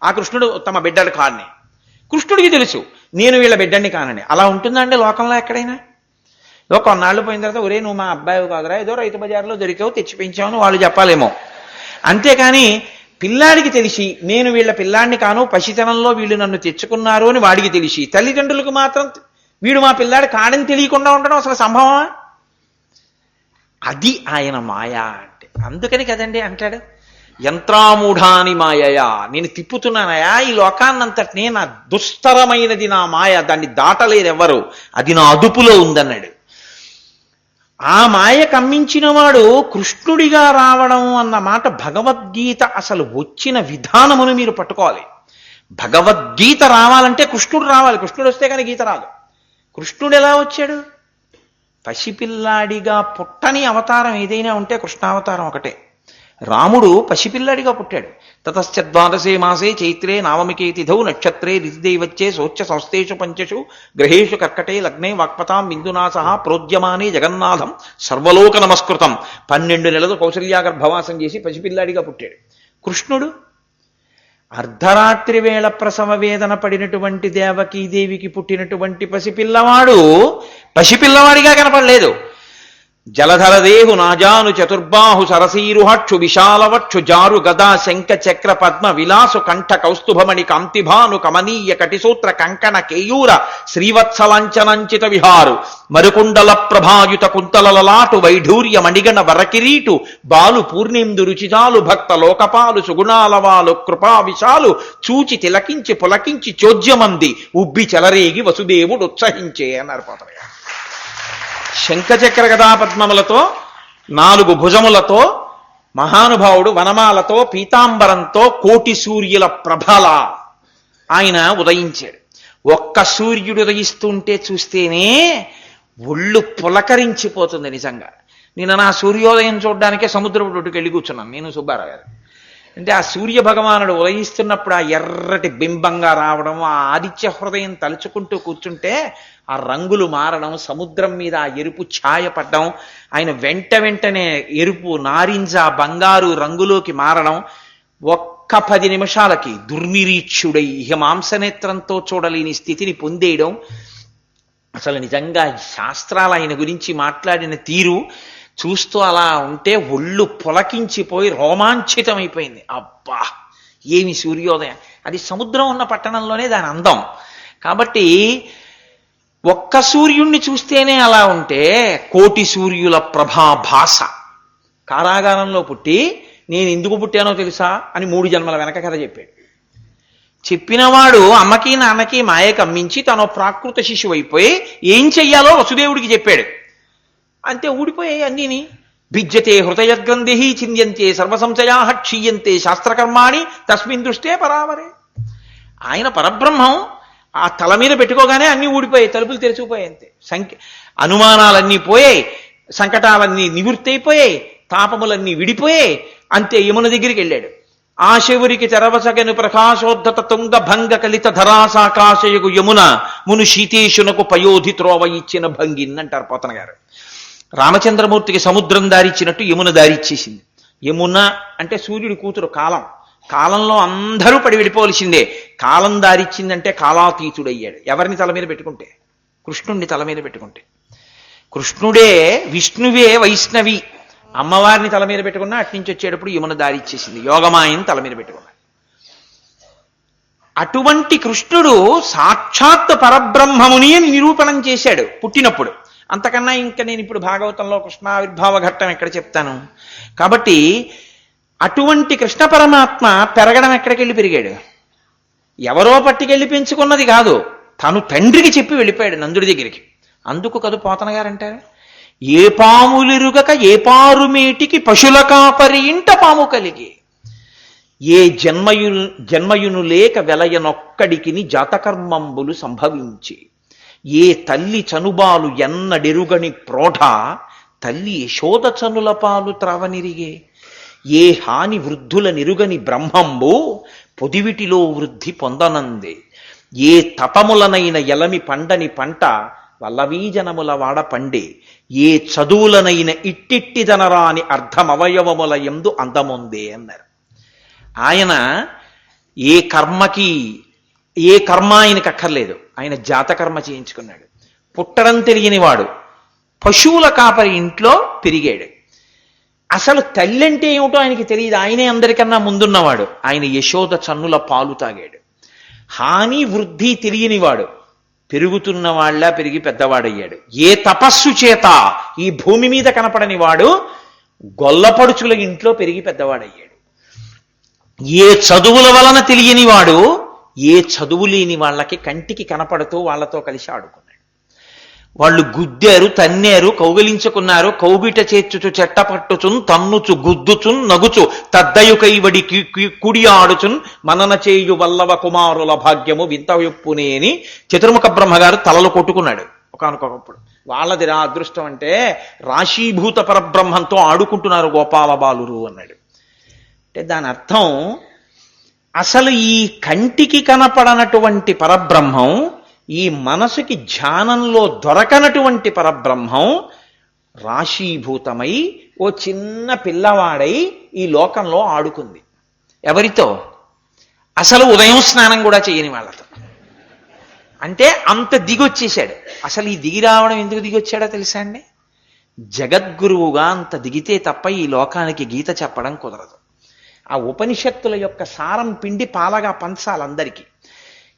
ఆ కృష్ణుడు తమ బిడ్డడు కాడని. కృష్ణుడికి తెలుసు నేను వీళ్ళ బిడ్డని కానని. అలా ఉంటుందండి లోకంలో ఎక్కడైనా? కొన్నాళ్ళు పోయిన తర్వాత ఒరే నువ్వు మా అబ్బాయి కాదురా, ఏదో రైతు బజార్లో దొరికావు తెచ్చి పెంచావని వాళ్ళు చెప్పాలేమో. అంతేకాని పిల్లాడికి తెలిసి నేను వీళ్ళ పిల్లాడిని కాను, పసితనంలో వీళ్ళు నన్ను తెచ్చుకున్నారు అని వాడికి తెలిసి తల్లిదండ్రులకు మాత్రం వీడు మా పిల్లాడి కాడని తెలియకుండా ఉండడం అసలు సంభవమా? అది ఆయన మాయా అంటే. అందుకని కదండి అంటాడు యంత్రామూఢాని మాయయా, నేను తిప్పుతున్నానయా ఈ లోకాన్నంతటినీ, నా దుస్తరమైనది నా మాయ, దాన్ని దాటలేరెవ్వరు, అది నా అదుపులో ఉందన్నాడు. ఆ మాయ కమ్మించిన వాడు కృష్ణుడిగా రావడం అన్న మాట భగవద్గీత అసలు వచ్చిన విధానమును మీరు పట్టుకోవాలి. భగవద్గీత రావాలంటే కృష్ణుడు రావాలి. కృష్ణుడు వస్తే కానీ గీత రాదు. కృష్ణుడు ఎలా వచ్చాడు? పసిపిల్లాడిగా పుట్టని అవతారం ఏదైనా ఉంటే కృష్ణావతారం ఒకటే. రాముడు పసిపిల్లాడిగా పుట్టాడు. తతశ్చ ద్వాదశే మాసే చైత్రే నవమికే తిథౌ నక్షత్రే రితిదైవచ్చే సోచ్య సంస్థేషు పంచషు గ్రహేషు కర్కటే లగ్నే వాక్పతాం బిందునా సహా ప్రోద్యమానే జగన్నాథం సర్వలోక నమస్కృతం. 12 నెలలు కౌసల్యా గర్భవాసం చేసి పసిపిల్లాడిగా పుట్టాడు. కృష్ణుడు అర్ధరాత్రి వేళ ప్రసవ వేదన పడినటువంటి దేవకీదేవికి పుట్టినటువంటి పసిపిల్లవాడిగా కనపడలేదు. జలధరదేహు నాజాను చతుర్బాహు సరసీరుహక్షు విశాలవక్షు జారు గదా శంఖ చక్ర పద్మ విలాసు కంఠ కౌస్తుభమణి కాంతిభాను కమనీయ కటిసూత్ర కంకణ కేయూర శ్రీవత్సలాంఛనంచిత విహారు మరుకుండల ప్రభాయుత కుంతలలాటు వైఢూర్య మణిగణ వరకిరీటు బాలు పూర్ణిందు రుచిజాలు భక్త లోకపాలు సుగుణాలవాలు కృపా విశాలు చూచి తిలకించి పులకించి చోద్యమంది ఉబ్బి చెలరేగి వసుదేవుడు ఉత్సహించే అన్నారు పోతయ్య. శంఖచక్ర గదాపద్మములతో 4 భుజములతో మహానుభావుడు వనమాలతో పీతాంబరంతో కోటి సూర్యుల ప్రభల ఆయన ఉదయించాడు. ఒక్క సూర్యుడు ఉదయిస్తుంటే చూస్తేనే ఒళ్ళు పులకరించిపోతుంది నిజంగా. నేను నా సూర్యోదయం చూడడానికే సముద్రపు ఒడ్డుకి వెళ్ళి కూర్చున్నాను నేను, సుబ్బారావు గారు. అంటే ఆ సూర్య భగవానుడు ఉదయిస్తున్నప్పుడు ఆ ఎర్రటి బింబంగా రావడం, ఆ ఆదిత్య హృదయం తలుచుకుంటూ కూర్చుంటే ఆ రంగులు మారడం, సముద్రం మీద ఆ ఎరుపు ఛాయ పడ్డం, ఆయన వెంటనే ఎరుపు నారింజ బంగారు రంగులోకి మారడం, ఒక్క 10 నిమిషాలకి దుర్నిరీక్షుడై ఇహ మాంసనేత్రంతో చూడలేని స్థితిని పొందేయడం. అసలు నిజంగా శాస్త్రాలు ఆయన గురించి మాట్లాడిన తీరు చూస్తూ అలా ఉంటే ఒళ్ళు పులకించిపోయి రోమాంచితమైపోయింది. అబ్బా ఏమి సూర్యోదయం! అది సముద్రం ఉన్న పట్టణంలోనే దాని అందం. కాబట్టి ఒక్క సూర్యుణ్ణి చూస్తేనే అలా ఉంటే కోటి సూర్యుల ప్రభాభాస. కారాగారంలో పుట్టి నేను ఎందుకు పుట్టానో తెలుసా అని 3 జన్మల వెనక కథ చెప్పాడు. చెప్పినవాడు అమ్మకి నాన్నకి మాయ కమ్మించి తను ప్రాకృత శిశువు అయిపోయి ఏం చెయ్యాలో వసుదేవుడికి చెప్పాడు. అంతే ఊడిపోయాయి అన్నీని. భిజ్యతే హృదయగ్రంథి చింద్యంతే సర్వసంశయా క్షీయంతే శాస్త్రకర్మాణి తస్మిన్ దృష్టే పరావరే. ఆయన పరబ్రహ్మం. ఆ తల మీద పెట్టుకోగానే అన్నీ ఊడిపోయాయి, తలుపులు తెరుచుకుపోయాయి. అంతే అనుమానాలన్నీ పోయాయి, సంకటాలన్నీ నివృత్తి అయిపోయాయి, తాపములన్నీ విడిపోయాయి. అంతే యమున దగ్గరికి వెళ్ళాడు. ఆ శివురికి తెరవసగను ప్రకాశోద్ధత తుంగ భంగ కలిత ధరాసాకాశయగు యమున మును శీతేశునకు పయోధి త్రోవ ఇచ్చిన భంగిన్ అంటారు పోతన గారు. రామచంద్రమూర్తికి సముద్రం దారిచ్చినట్టు యమున దారిచ్చేసింది. యమున అంటే సూర్యుడి కూతురు కాలం. కాలంలో అందరూ పడి వెళ్ళిపోవలసిందే. కాలం దారిచ్చిందంటే కాలాతీతుడయ్యాడు. ఎవరిని తల మీద పెట్టుకుంటే? కృష్ణుణ్ణి తల మీద పెట్టుకుంటే. కృష్ణుడే విష్ణువే వైష్ణవి. అమ్మవారిని తల మీద పెట్టుకున్నా అట్నుంచి వచ్చేటప్పుడు యమున దారిచ్చేసింది. యోగమాయని తల మీద పెట్టుకున్నాడు. అటువంటి కృష్ణుడు సాక్షాత్ పరబ్రహ్మముని అని నిరూపణం చేశాడు పుట్టినప్పుడు. అంతకన్నా ఇంకా నేను ఇప్పుడు భాగవతంలో కృష్ణావిర్భావ ఘట్టం ఎక్కడ చెప్తాను. కాబట్టి అటువంటి కృష్ణ పరమాత్మ పెరగడం ఎక్కడికి వెళ్ళి పెరిగాడు? ఎవరో పట్టుకెళ్ళి పెంచుకున్నది కాదు, తను తండ్రికి చెప్పి వెళ్ళిపోయాడు నందుడి దగ్గరికి. అందుకు కదు పోతన గారంటారు, ఏ పాములిరుగక ఏ పారుమేటికి పశుల కాపరి ఇంట పాము కలిగి, ఏ జన్మయును లేక వెలయనొక్కడికిని జాతకర్మంబులు సంభవించి, ఏ తల్లి చనుబాలు ఎన్నడెరుగని ప్రోఢ తల్లి యశోద చనుల పాలు త్రవనిరిగే, ఏ హాని వృద్ధుల నిరుగని బ్రహ్మంబు పొదివిటిలో వృద్ధి పొందనందే, ఏ తపములనైన ఎలమి పండని పంట వల్లవీజనముల వాడ పండే, ఏ చదువులనైన ఇట్టిట్టి జనరాని అర్ధమవయవముల యందు అందముందే అన్నారు. ఆయన ఏ కర్మ ఆయనకు అక్కర్లేదు. ఆయన జాతకర్మ చేయించుకున్నాడు. పుట్టడం తెలియనివాడు పశువుల కాపరి ఇంట్లో పెరిగాడు. అసలు తల్లి అంటే ఏమిటో ఆయనకి తెలియదు. ఆయనే అందరికన్నా ముందున్నవాడు. ఆయన యశోద చన్నుల పాలు తాగాడు. హాని వృద్ధి తెలియనివాడు పెరుగుతున్న వాళ్ళ పెరిగి పెద్దవాడయ్యాడు. ఏ తపస్సు చేత ఈ భూమి మీద కనపడని వాడు గొల్లపడుచుల ఇంట్లో పెరిగి పెద్దవాడయ్యాడు. ఏ చదువుల వలన తెలియని వాడు ఏ చదువు లేని వాళ్ళకి కంటికి కనపడుతూ వాళ్ళతో కలిసి ఆడుకున్నాడు. వాళ్ళు గుద్దారు, తన్నేరు, కౌగిలించుకున్నారు. కౌగిట చేర్చుచు చెట్టపట్టుచున్ తన్నుచు గుద్దుచున్ నగుచు తద్దయు కైవడి కుడి ఆడుచున్ మనన చేయు వల్లవ కుమారుల భాగ్యము వింతయొప్పునే అని చతుర్ముఖ బ్రహ్మగారు తలలు కొట్టుకున్నాడు ఒకానొకప్పుడు. వాళ్ళది రా అదృష్టం అంటే రాశీభూత పరబ్రహ్మంతో ఆడుకుంటున్నారు గోపాల బాలురు అన్నాడు. అంటే దాని అర్థం అసలు ఈ కంటికి కనపడనటువంటి పరబ్రహ్మం, ఈ మనసుకి ధ్యానంలో దొరకనటువంటి పరబ్రహ్మం రాశీభూతమై ఓ చిన్న పిల్లవాడై ఈ లోకంలో ఆడుకుంది. ఎవరితో? అసలు ఉదయం స్నానం కూడా చేయని వాళ్ళతో. అంటే అంత దిగొచ్చేశాడు. అసలు ఈ దిగి రావడం ఎందుకు దిగొచ్చాడో తెలుసా అండి? జగద్గురువుగా అంత దిగితే తప్ప ఈ లోకానికి గీత చెప్పడం కుదరదు. ఆ ఉపనిషత్తుల యొక్క సారం పిండి పాలగా పంచాలందరికీ.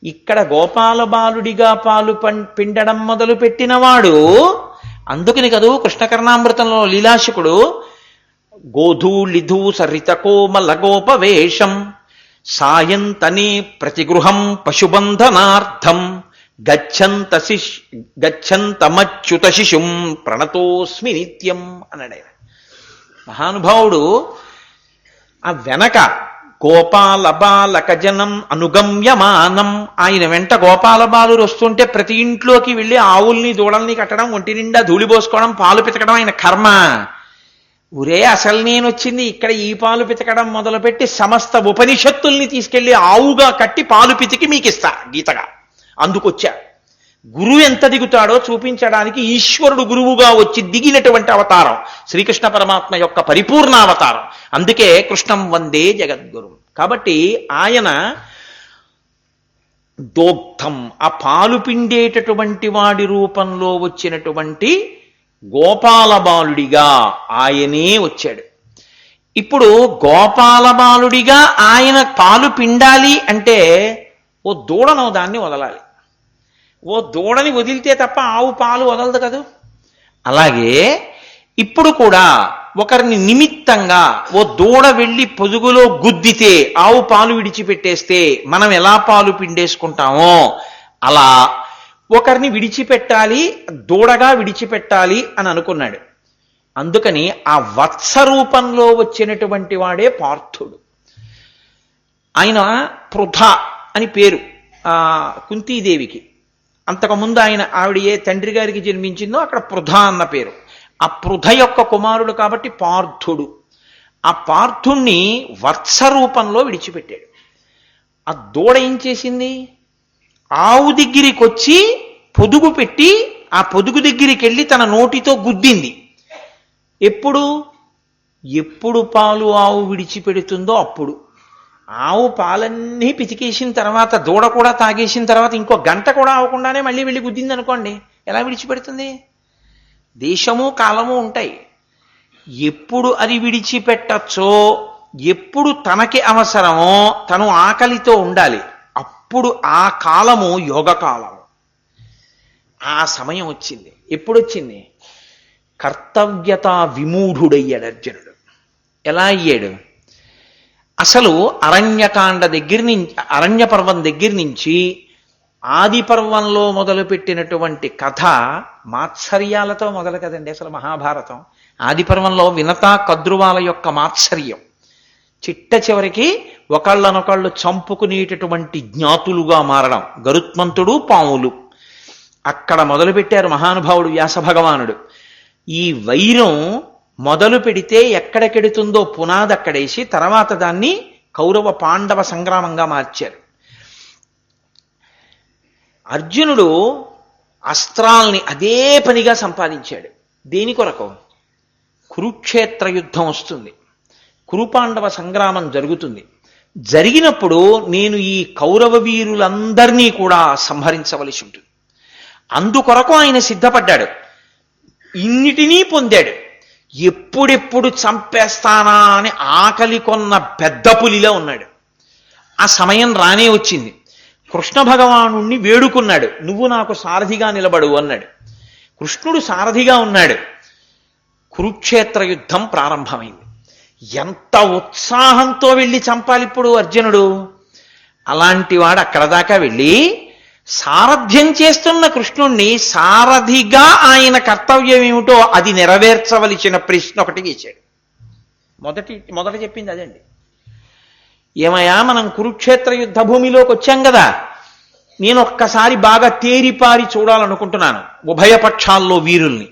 ఇక్కడ గోపాల బాలుడిగా పాలు పిండడం మొదలు పెట్టినవాడు. అందుకని కదూ కృష్ణకర్ణామృతంలో లీలాశకుడు గోధూళిధూ సరిత కోమల గోపవేషం సాయంతనే ప్రతిగృహం పశుబంధనార్థం గచ్చంతమచ్యుత శిశుం ప్రణతోస్మి నిత్యం అన్నాడు ఆయన. మహానుభావుడు ఆ వెనక గోపాల బాలక జనం అనుగమ్యమానం, ఆయన వెంట గోపాల బాలురు వస్తుంటే ప్రతి ఇంట్లోకి వెళ్ళి ఆవుల్ని దూడల్ని కట్టడం, ఒంటి నిండా ధూళిపోసుకోవడం, పాలు పితకడం ఆయన కర్మ. ఊరే అసలు నేను వచ్చింది ఇక్కడ ఈ పాలు పితకడం మొదలుపెట్టి సమస్త ఉపనిషత్తుల్ని తీసుకెళ్లి ఆవుగా కట్టి పాలు పితికి మీకు ఇస్తా గీతగా. అందుకొచ్చా. గురువు ఎంత దిగుతాడో చూపించడానికి ఈశ్వరుడు గురువుగా వచ్చి దిగినటువంటి అవతారం శ్రీకృష్ణ పరమాత్మ యొక్క పరిపూర్ణ అవతారం. అందుకే కృష్ణం వందే జగద్గురు. కాబట్టి ఆయన దోగ్ధం, ఆ పాలు పిండేటటువంటి వాడి రూపంలో వచ్చినటువంటి గోపాల బాలుడిగా ఆయనే వచ్చాడు. ఇప్పుడు గోపాల బాలుడిగా ఆయన పాలు పిండాలి అంటే ఓ దూడను దాన్ని వదలాలి. ఓ దూడని వదిలితే తప్ప ఆవు పాలు వదలదు కదా. అలాగే ఇప్పుడు కూడా ఒకరిని నిమిత్తంగా ఓ దూడ వెళ్ళి పొదుగులో గుద్దితే ఆవు పాలు విడిచిపెట్టేస్తే మనం ఎలా పాలు పిండేసుకుంటామో అలా ఒకరిని విడిచిపెట్టాలి, దూడగా విడిచిపెట్టాలి అని అనుకున్నాడు. అందుకని ఆ వత్స రూపంలో వచ్చినటువంటి వాడే పార్థుడు. ఆయన పృథ అని పేరు కుంతీదేవికి. అంతకుముందు ఆవిడ ఏ తండ్రి గారికి జన్మించిందో అక్కడ పృథ అన్న పేరు. ఆ పృథ యొక్క కుమారుడు కాబట్టి పార్థుడు. ఆ పార్థుణ్ణి వత్స రూపంలో విడిచిపెట్టాడు. ఆ దూడ ఏం చేసింది? ఆవు దగ్గరికి వచ్చి పొదుగు పెట్టి ఆ పొదుగు దగ్గరికి వెళ్ళి తన నోటితో గుద్దింది. ఎప్పుడు పాలు ఆవు విడిచిపెడుతుందో అప్పుడు. ఆవు పాలన్నీ పితికేసిన తర్వాత దూడ కూడా తాగేసిన తర్వాత ఇంకో గంట కూడా అవ్వకుండానే మళ్ళీ వెళ్ళి గుద్దింది అనుకోండి, ఎలా విడిచిపెడుతుంది? దేశము కాలము ఉంటాయి. ఎప్పుడు అది విడిచిపెట్టచ్చో, ఎప్పుడు తనకి అవసరమో, తను ఆకలితో ఉండాలి, అప్పుడు ఆ కాలము యోగకాలము. ఆ సమయం వచ్చింది. ఎప్పుడు వచ్చింది? కర్తవ్యత విమూఢుడయ్యాడు అర్జునుడు. ఎలా అయ్యాడు? అసలు అరణ్యకాండ దగ్గర నుంచి, అరణ్య పర్వం దగ్గర నుంచి ఆది పర్వంలో మొదలుపెట్టినటువంటి కథ మాత్సర్యాలతో మొదలు కదండి అసలు మహాభారతం. ఆది పర్వంలో వినత కద్రువాల యొక్క మాత్సర్యం, చిట్ట చివరికి ఒకళ్ళనొకళ్ళు చంపుకునేటటువంటి జ్ఞాతులుగా మారడం, గరుత్మంతుడు పాములు. అక్కడ మొదలుపెట్టారు మహానుభావుడు వ్యాస భగవానుడు. ఈ వైరం మొదలు పెడితే ఎక్కడికెడుతుందో పునాది అక్కడేసి తర్వాత దాన్ని కౌరవ పాండవ సంగ్రామంగా మార్చారు. అర్జునుడు అస్త్రాల్ని అదే పనిగా సంపాదించాడు. దేని కొరకు? కురుక్షేత్ర యుద్ధం వస్తుంది, కురుపాండవ సంగ్రామం జరుగుతుంది. జరిగినప్పుడు నేను ఈ కౌరవ వీరులందరినీ కూడా సంహరించవలసి ఉంటుంది. అందుకొరకు ఆయన సిద్ధపడ్డాడు. ఇన్నిటినీ పొందాడు. ఎప్పుడెప్పుడు చంపేస్తానా అని ఆకలి కొన్న పెద్ద పులిలో ఉన్నాడు. ఆ సమయం రానే వచ్చింది. కృష్ణ భగవానుణ్ణి వేడుకున్నాడు, నువ్వు నాకు సారథిగా నిలబడు అన్నాడు. కృష్ణుడు సారథిగా ఉన్నాడు. కురుక్షేత్ర యుద్ధం ప్రారంభమైంది. ఎంత ఉత్సాహంతో వెళ్ళి చంపాలి ఇప్పుడు అర్జునుడు. అలాంటి వాడు అక్కడ దాకా వెళ్ళి సారథ్యం చేస్తున్న కృష్ణుణ్ణి సారథిగా ఆయన కర్తవ్యం ఏమిటో అది నెరవేర్చవలసిన ప్రశ్న ఒకటి వేశాడు. మొదట చెప్పింది అదండి. ఏమయ్యా, మనం కురుక్షేత్ర యుద్ధ భూమిలోకి వచ్చాం కదా, నేను ఒక్కసారి బాగా తేరిపారి చూడాలనుకుంటున్నాను ఉభయ పక్షాల్లో వీరుల్ని.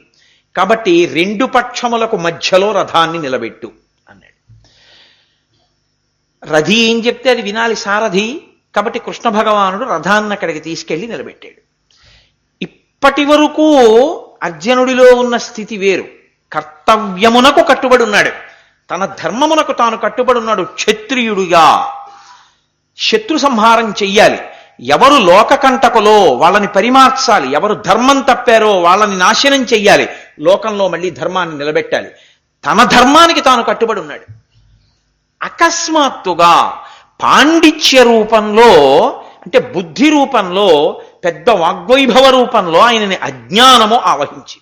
కాబట్టి రెండు పక్షములకు మధ్యలో రథాన్ని నిలబెట్టు అన్నాడు. రథి ఏం చెప్తే అది వినాలి సారథి. కాబట్టి కృష్ణ భగవానుడు రథాన్ని అక్కడికి తీసుకెళ్లి నిలబెట్టాడు. ఇప్పటి వరకు అర్జునుడిలో ఉన్న స్థితి వేరు. కర్తవ్యమునకు కట్టుబడి ఉన్నాడు, తన ధర్మమునకు తాను కట్టుబడి ఉన్నాడు. క్షత్రియుడిగా శత్రు సంహారం చెయ్యాలి, ఎవరు లోకకంటకులో వాళ్ళని పరిమార్చాలి, ఎవరు ధర్మం తప్పారో వాళ్ళని నాశనం చెయ్యాలి, లోకంలో మళ్ళీ ధర్మాన్ని నిలబెట్టాలి. తన ధర్మానికి తాను కట్టుబడి ఉన్నాడు. అకస్మాత్తుగా పాండిత్య రూపంలో, అంటే బుద్ధి రూపంలో, పెద్ద వాగ్వైభవ రూపంలో ఆయనని అజ్ఞానము ఆవహించి,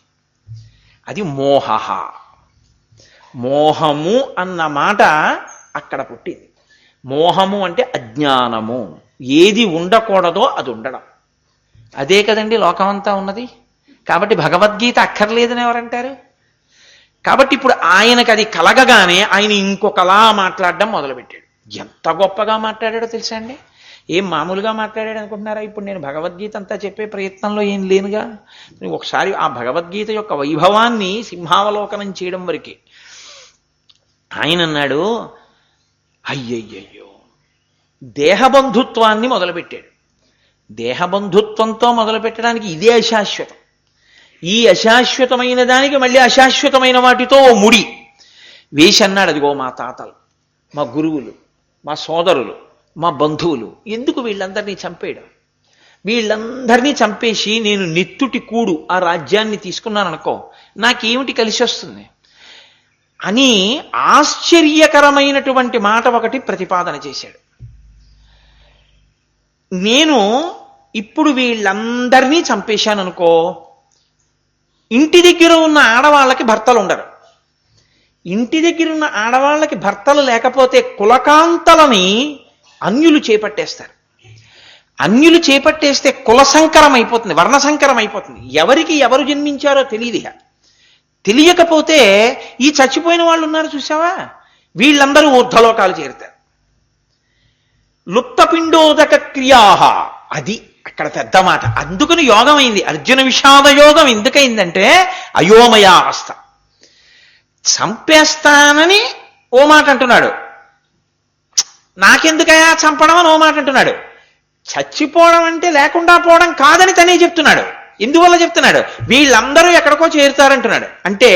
అది మోహ. మోహము అన్న మాట అక్కడ పుట్టింది. మోహము అంటే అజ్ఞానము. ఏది ఉండకూడదో అది ఉండడం. అదే కదండి లోకమంతా ఉన్నది. కాబట్టి భగవద్గీత అక్కర్లేదని ఎవరంటారు? కాబట్టి ఇప్పుడు ఆయనకు అది కలగగానే ఆయన ఇంకొకలా మాట్లాడడం మొదలుపెట్టాడు. ఎంత గొప్పగా మాట్లాడాడో తెలుసా అండి? ఏం మామూలుగా మాట్లాడాడు అనుకుంటున్నారా? ఇప్పుడు నేను భగవద్గీత అంతా చెప్పే ప్రయత్నంలో ఏం లేనుగా. ఒకసారి ఆ భగవద్గీత యొక్క వైభవాన్ని సింహావలోకనం చేయడం వరకే. ఆయన అన్నాడు, అయ్యయ్యో, దేహబంధుత్వాన్ని మొదలుపెట్టాడు. దేహబంధుత్వంతో మొదలుపెట్టడానికి ఇదే అశాశ్వతం. ఈ అశాశ్వతమైన దానికి మళ్ళీ అశాశ్వతమైన వాటితో ఓ ముడి వేసి అన్నాడు, అదిగో మా తాతలు, మా గురువులు, మా సోదరులు, మా బంధువులు, ఎందుకు వీళ్ళందరినీ చంపేయడం? వీళ్ళందరినీ చంపేసి నేను నెత్తుటి కూడు ఆ రాజ్యాన్ని తీసుకున్నాను అనుకో, నాకేమిటి కలిసి వస్తుంది అని ఆశ్చర్యకరమైనటువంటి మాట ఒకటి ప్రతిపాదన చేశాడు. నేను ఇప్పుడు వీళ్ళందరినీ చంపేశాను అనుకో, ఇంటి దగ్గర ఉన్న ఆడవాళ్ళకి భర్తలు ఉండరు. ఇంటి దగ్గర ఉన్న ఆడవాళ్ళకి భర్తలు లేకపోతే కులకాంతలని అన్యులు చేపట్టేస్తారు. అన్యులు చేపట్టేస్తే కుల సంకరం అయిపోతుంది, వర్ణ సంకరం అయిపోతుంది. ఎవరికి ఎవరు జన్మించారో తెలియదు. తెలియకపోతే ఈ చచ్చిపోయిన వాళ్ళు ఉన్నారు చూసావా, వీళ్ళందరూ ఊర్ధ్వలోకాలు చేరుతారు. లుప్తపిండోదక క్రియాహ, అది అక్కడ పెద్ద మాట. అందుకని యోగం అయింది. అర్జున విషాద యోగం ఎందుకైందంటే అయోమయావస్థ. చంపేస్తానని ఓ మాట అంటున్నాడు, నాకెందుకయా చంపడం అని ఓ మాట అంటున్నాడు. చచ్చిపోవడం అంటే లేకుండా పోవడం కాదని తనే చెప్తున్నాడు. ఎందువల్ల చెప్తున్నాడు? వీళ్ళందరూ ఎక్కడికో చేరుతారంటున్నాడు. అంటే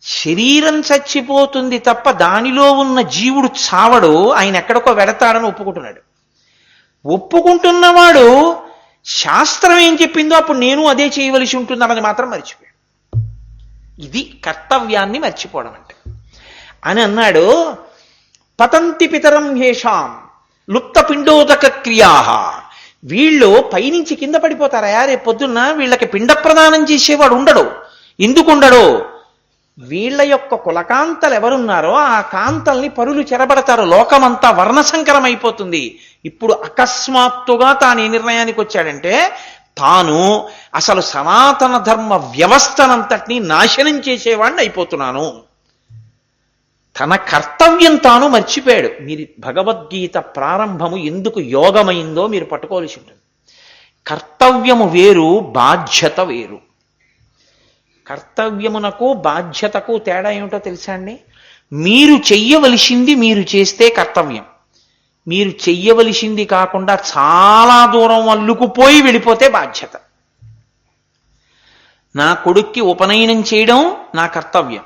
శరీరం చచ్చిపోతుంది తప్ప దానిలో ఉన్న జీవుడు చావడు, ఆయన ఎక్కడికో వెడతాడని ఒప్పుకుంటున్నాడు. ఒప్పుకుంటున్నవాడు శాస్త్రం ఏం చెప్పిందో అప్పుడు నేను అదే చేయవలసి ఉంటుందన్నది మాత్రం మర్చిపోయాడు. ఇది కర్తవ్యాన్ని మర్చిపోవడం అంటే అని అన్నాడు. పతంతి పితరం హేషాం లుప్తపిండోదక క్రియా, వీళ్ళు పైనుంచి కింద పడిపోతారా? రేపు పొద్దున్న వీళ్ళకి పిండ ప్రదానం చేసేవాడు ఉండడు. ఎందుకు ఉండడు? వీళ్ళ యొక్క కులకాంతలు ఎవరున్నారో ఆ కాంతల్ని పరులు చెరబడతారు. లోకమంతా వర్ణసంకరం అయిపోతుంది. ఇప్పుడు అకస్మాత్తుగా తాను ఏ నిర్ణయానికి వచ్చాడంటే తాను అసలు సనాతన ధర్మ వ్యవస్థనంతటినీ నాశనం చేసేవాడిని అయిపోతున్నాను. తన కర్తవ్యం తాను మర్చిపోయాడు. మీరు భగవద్గీత ప్రారంభము ఎందుకు యోగమైందో మీరు పట్టుకోవాల్సి ఉంటుంది. కర్తవ్యము వేరు, బాధ్యత వేరు. కర్తవ్యమునకు బాధ్యతకు తేడా ఏమిటో తెలుసా అండి? మీరు చెయ్యవలసింది మీరు చేస్తే కర్తవ్యం. మీరు చెయ్యవలసింది కాకుండా చాలా దూరం అల్లుకుపోయి వెళ్ళిపోతే బాధ్యత. నా కొడుక్కి ఉపనయనం చేయడం నా కర్తవ్యం,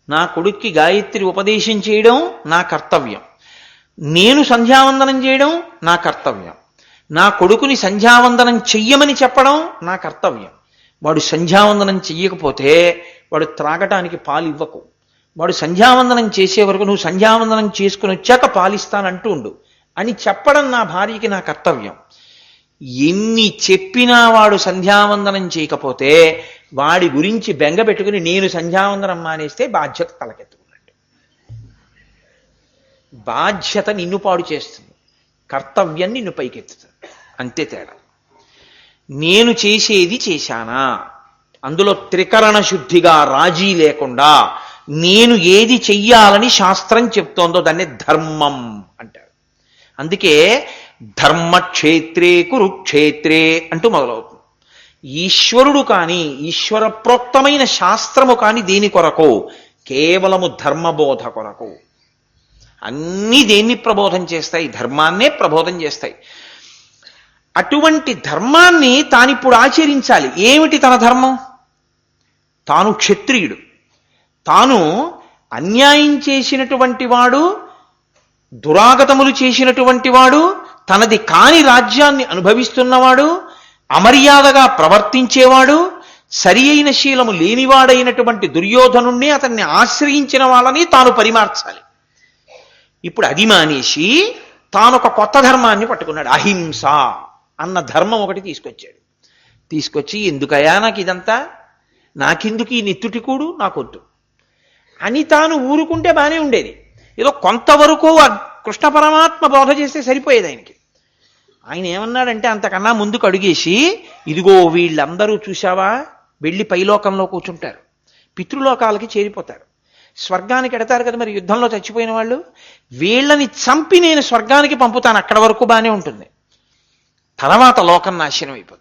నా కొడుక్కి గాయత్రి ఉపదేశం చేయడం నా కర్తవ్యం, నేను సంధ్యావందనం చేయడం నా కర్తవ్యం, నా కొడుకుని సంధ్యావందనం చెయ్యమని చెప్పడం నా కర్తవ్యం. వాడు సంధ్యావందనం చెయ్యకపోతే వాడు త్రాగటానికి పాలు ఇవ్వకు. వాడు సంధ్యావందనం చేసే వరకు నువ్వు సంధ్యావందనం చేసుకుని వచ్చాక పాలిస్తానంటూ ఉండు అని చెప్పడం నా భార్యకి నా కర్తవ్యం. ఎన్ని చెప్పినా వాడు సంధ్యావందనం చేయకపోతే వాడి గురించి బెంగ పెట్టుకుని నేను సంధ్యావందనం మానేస్తే బాధ్యత తలకెత్తుకున్నట్టు. బాధ్యత నిన్ను పాడు చేస్తుంది, కర్తవ్యం నిన్ను పైకెత్తుతుంది. అంతే తేడా. నేను చేసేది చేశానా, అందులో త్రికరణ శుద్ధిగా రాజీ లేకుండా నేను ఏది చెయ్యాలని శాస్త్రం చెప్తోందో దాన్ని ధర్మం అంటారు. అందుకే ధర్మక్షేత్రే కురుక్షేత్రే అంటూ మొదలవుతుంది. ఈశ్వరుడు కానీ ఈశ్వర ప్రోక్తమైన శాస్త్రము కానీ దేని కొరకు? కేవలము ధర్మబోధ కొరకు. అన్నీ దేన్ని ప్రబోధం చేస్తాయి? ధర్మాన్నే ప్రబోధం చేస్తాయి. అటువంటి ధర్మాన్ని తానిప్పుడు ఆచరించాలి. ఏమిటి తన ధర్మం? తాను క్షత్రియుడు, తాను అన్యాయం చేసినటువంటి వాడు, దురాగతములు చేసినటువంటి వాడు, తనది కాని రాజ్యాన్ని అనుభవిస్తున్నవాడు, అమర్యాదగా ప్రవర్తించేవాడు, సరి అయిన శీలము లేనివాడైనటువంటి దుర్యోధనుణ్ణి అతన్ని ఆశ్రయించిన వాళ్ళని తాను పరిమార్చాలి. ఇప్పుడు అది మానేసి తాను ఒక కొత్త ధర్మాన్ని పట్టుకున్నాడు. అహింస అన్న ధర్మం ఒకటి తీసుకొచ్చాడు. తీసుకొచ్చి ఎందుకయా నాకు ఇదంతా, నాకెందుకు ఈ నెత్తుటికూడు, నాకొద్దు అని తాను ఊరుకుంటే బానే ఉండేది. ఏదో కొంతవరకు కృష్ణ పరమాత్మ బోధ చేస్తే సరిపోయేది ఆయనకి. ఆయన ఏమన్నాడంటే అంతకన్నా ముందుకు అడుగేసి, ఇదిగో వీళ్ళందరూ చూశావా వెళ్ళి పైలోకంలో కూర్చుంటారు, పితృలోకాలకి చేరిపోతారు, స్వర్గానికి ఎడతారు కదా మరి యుద్ధంలో చచ్చిపోయిన వాళ్ళు, వీళ్ళని చంపి నేను స్వర్గానికి పంపుతాను. అక్కడ వరకు బానే ఉంటుంది, తర్వాత లోకం నాశనం అయిపోతుంది.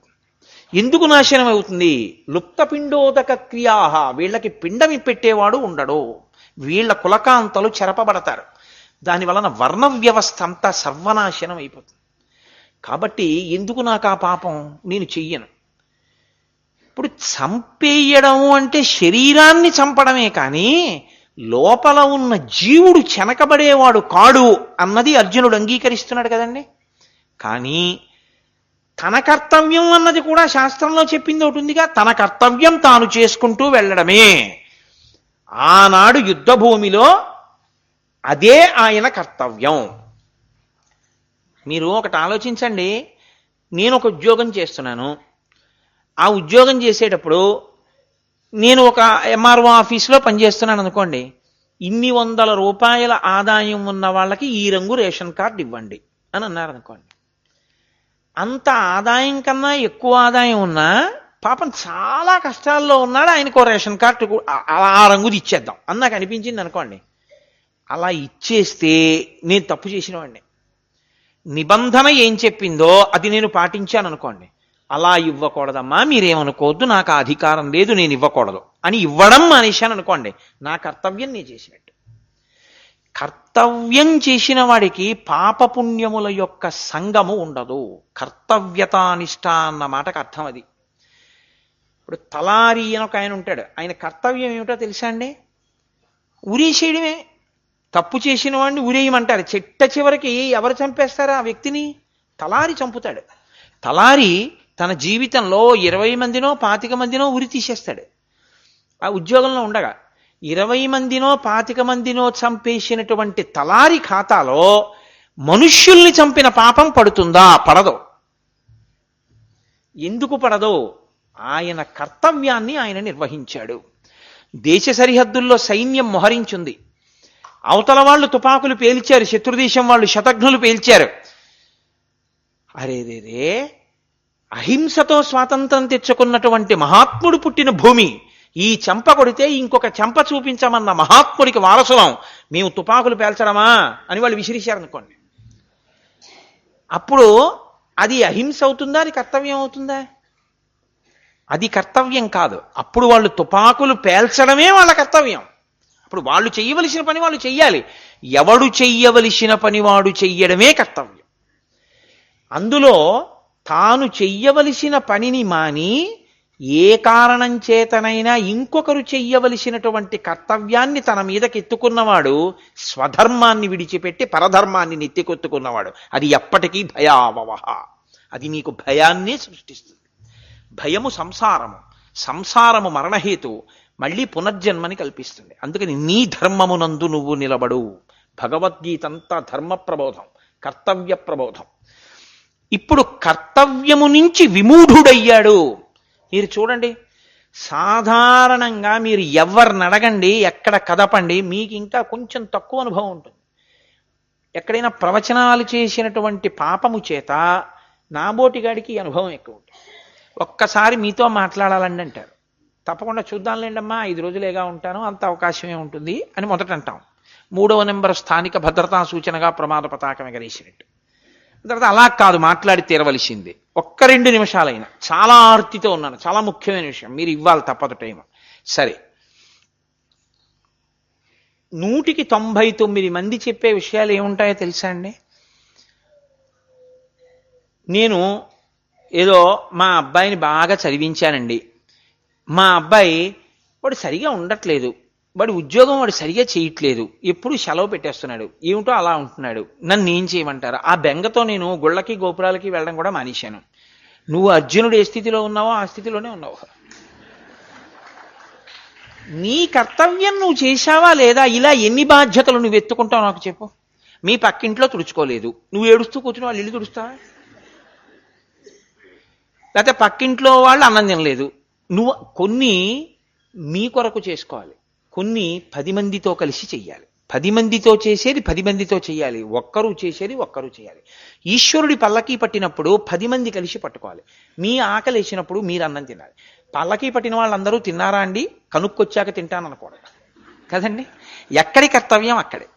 ఎందుకు నాశనం అవుతుంది? లుప్తపిండోదక క్రియాహ, వీళ్ళకి పిండమి పెట్టేవాడు ఉండడు, వీళ్ళ కులకాంతలు చెరపబడతారు, దాని వలన వర్ణ వ్యవస్థ అంతా సర్వనాశనం అయిపోతుంది. కాబట్టి ఎందుకు నాకు ఆ పాపం, నేను చెయ్యను. ఇప్పుడు చంపేయడం అంటే శరీరాన్ని చంపడమే కానీ లోపల ఉన్న జీవుడు చెనకబడేవాడు కాడు అన్నది అర్జునుడు అంగీకరిస్తున్నాడు కదండి. కానీ తన కర్తవ్యం అన్నది కూడా శాస్త్రంలో చెప్పింది ఒకటి ఉందిగా, తన కర్తవ్యం తాను చేసుకుంటూ వెళ్ళడమే. ఆనాడు యుద్ధ భూమిలో అదే ఆయన కర్తవ్యం. మీరు ఒకటి ఆలోచించండి, నేను ఒక ఉద్యోగం చేస్తున్నాను. ఆ ఉద్యోగం చేసేటప్పుడు నేను ఒక ఎంఆర్ఓ ఆఫీసులో పనిచేస్తున్నాను అనుకోండి. ఇన్ని వందల రూపాయల ఆదాయం ఉన్న వాళ్ళకి ఈ రంగు రేషన్ కార్డు ఇవ్వండి అని అన్నారనుకోండి. అంత ఆదాయం కన్నా ఎక్కువ ఆదాయం ఉన్నా పాపం చాలా కష్టాల్లో ఉన్నాడు, ఆయనకు రేషన్ కార్డు ఆ రంగుది ఇచ్చేద్దాం అని నాకు అనిపించింది అనుకోండి. అలా ఇచ్చేస్తే నేను తప్పు చేసిన వాడిని. నిబంధన ఏం చెప్పిందో అది నేను పాటించాను అనుకోండి. అలా ఇవ్వకూడదమ్మా, మీరేమనుకోవద్దు, నాకు ఆ అధికారం లేదు, నేను ఇవ్వకూడదు అని ఇవ్వడం మానేశాను అనుకోండి, నా కర్తవ్యం నేను చేసినట్టు. కర్తవ్యం చేసిన వాడికి పాపపుణ్యముల యొక్క సంగము ఉండదు. కర్తవ్యతానిష్ట అన్న మాటకు అర్థం అది. ఇప్పుడు తలారి అని ఒక ఆయన ఉంటాడు, ఆయన కర్తవ్యం ఏమిటో తెలుసా అండి? ఉరేసేయడమే. తప్పు చేసిన వాడిని ఉరేయమంటారు. చిట్ట చివరికి ఎవరు చంపేస్తారా ఆ వ్యక్తిని? తలారి చంపుతాడు. తలారి తన జీవితంలో 20 మందినో 25 మందినో ఉరి తీసేస్తాడు. ఆ ఉద్యోగంలో ఉండగా 20 మందినో 25 మందినో చంపేసినటువంటి తలారి ఖాతాలో మనుష్యుల్ని చంపిన పాపం పడుతుందా? పడదు. ఎందుకు పడదు? ఆయన కర్తవ్యాన్ని ఆయన నిర్వహించాడు. దేశ సరిహద్దుల్లో సైన్యం మొహరించింది. అవతల వాళ్ళు తుపాకులు పేల్చారు, శత్రుదేశం వాళ్ళు శతఘ్నులు పేల్చారు. అరేదేదే, అహింసతో స్వాతంత్రం తెచ్చుకున్నటువంటి మహాత్ముడు పుట్టిన భూమి, ఈ చెంప కొడితే ఇంకొక చెంప చూపించమన్న మహాత్ముడికి వారసులం, మేము తుపాకులు పేల్చడమా అని వాళ్ళు విసిరిశారనుకోండి. అప్పుడు అది అహింస అవుతుందా? అది కర్తవ్యం అవుతుందా? అది కర్తవ్యం కాదు. అప్పుడు వాళ్ళు తుపాకులు పేల్చడమే వాళ్ళ కర్తవ్యం. అప్పుడు వాళ్ళు చెయ్యవలసిన పని వాళ్ళు చెయ్యాలి. ఎవడు చెయ్యవలసిన పని వాడు చెయ్యడమే కర్తవ్యం. అందులో తాను చెయ్యవలసిన పనిని మాని ఏ కారణం చేతనైనా ఇంకొకరు చెయ్యవలసినటువంటి కర్తవ్యాన్ని తన మీదకెత్తుకున్నవాడు స్వధర్మాన్ని విడిచిపెట్టి పరధర్మాన్ని నెత్తికొత్తుకున్నవాడు. అది ఎప్పటికీ భయావహ. అది నీకు భయాన్నే సృష్టిస్తుంది. భయము సంసారము, సంసారము మరణహేతు, మళ్ళీ పునర్జన్మని కల్పిస్తుంది. అందుకని నీ ధర్మమునందు నువ్వు నిలబడు. భగవద్గీత అంతా ధర్మ ప్రబోధం, కర్తవ్య ప్రబోధం. ఇప్పుడు కర్తవ్యము నుంచి విమూఢుడయ్యాడు. మీరు చూడండి, సాధారణంగా మీరు ఎవరిని అడగండి, ఎక్కడ కదపండి, మీకు ఇంకా కొంచెం తక్కువ అనుభవం ఉంటుంది. ఎక్కడైనా ప్రవచనాలు చేసినటువంటి పాపము చేత నాబోటిగాడికి అనుభవం ఎక్కువ ఉంటుంది. ఒక్కసారి మీతో మాట్లాడాలండి అంటారు. తప్పకుండా చూద్దాంలేండి అమ్మా, 5 రోజులేగా ఉంటాను, అంత అవకాశమే ఉంటుంది అని మొదట అంటాం. 3వ నెంబర్ స్థానిక భద్రతా సూచనగా ప్రమాద పతాకం ఎగరేసినట్టు. తర్వాత అలా కాదు, మాట్లాడి తీరవలసింది. 1-2 నిమిషాలైనా చాలా ఆర్తితో ఉన్నాను, చాలా ముఖ్యమైన విషయం, మీరు ఇవ్వాలి తప్పదు టైం. సరే, 199 మంది చెప్పే విషయాలు ఏముంటాయో తెలుసా అండి? నేను ఏదో మా అబ్బాయిని బాగా చదివించానండి, మా అబ్బాయి వాడు సరిగా ఉండట్లేదు, వాడి ఉద్యోగం వాడు సరిగా చేయట్లేదు, ఎప్పుడు సెలవు పెట్టేస్తున్నాడు, ఏమిటో అలా ఉంటున్నాడు, నన్ను ఏం చేయమంటారు? ఆ బెంగతో నేను గుళ్ళకి గోపురాలకి వెళ్ళడం కూడా మానేశాను. నువ్వు అర్జునుడు ఏ స్థితిలో ఉన్నావో ఆ స్థితిలోనే ఉన్నావు. నీ కర్తవ్యం నువ్వు చేశావా లేదా? ఇలా ఎన్ని బాధ్యతలు నువ్వు ఎత్తుకుంటావు నాకు చెప్పు. మీ పక్కింట్లో తుడుచుకోలేదు, నువ్వు ఏడుస్తూ కూర్చుని వాళ్ళు ఇల్లు తుడుస్తావా? లేకపోతే పక్కింట్లో వాళ్ళు అన్నం తినలేదు, నువ్వు కొన్ని మీ కొరకు చేసుకోవాలి, కొన్ని 10 మందితో కలిసి చెయ్యాలి. 10 మందితో చేసేది 10 మందితో చెయ్యాలి, ఒక్కరు చేసేది ఒక్కరు చేయాలి. ఈశ్వరుడి పల్లకీ పట్టినప్పుడు 10 మంది కలిసి పట్టుకోవాలి. మీ ఆకలి వేసినప్పుడు మీరు అన్నం తినాలి. పల్లకీ పట్టిన వాళ్ళందరూ తిన్నారా అండి, కనుక్కొచ్చాక తింటాననుకోవడం కదండి. ఎక్కడి కర్తవ్యం అక్కడే.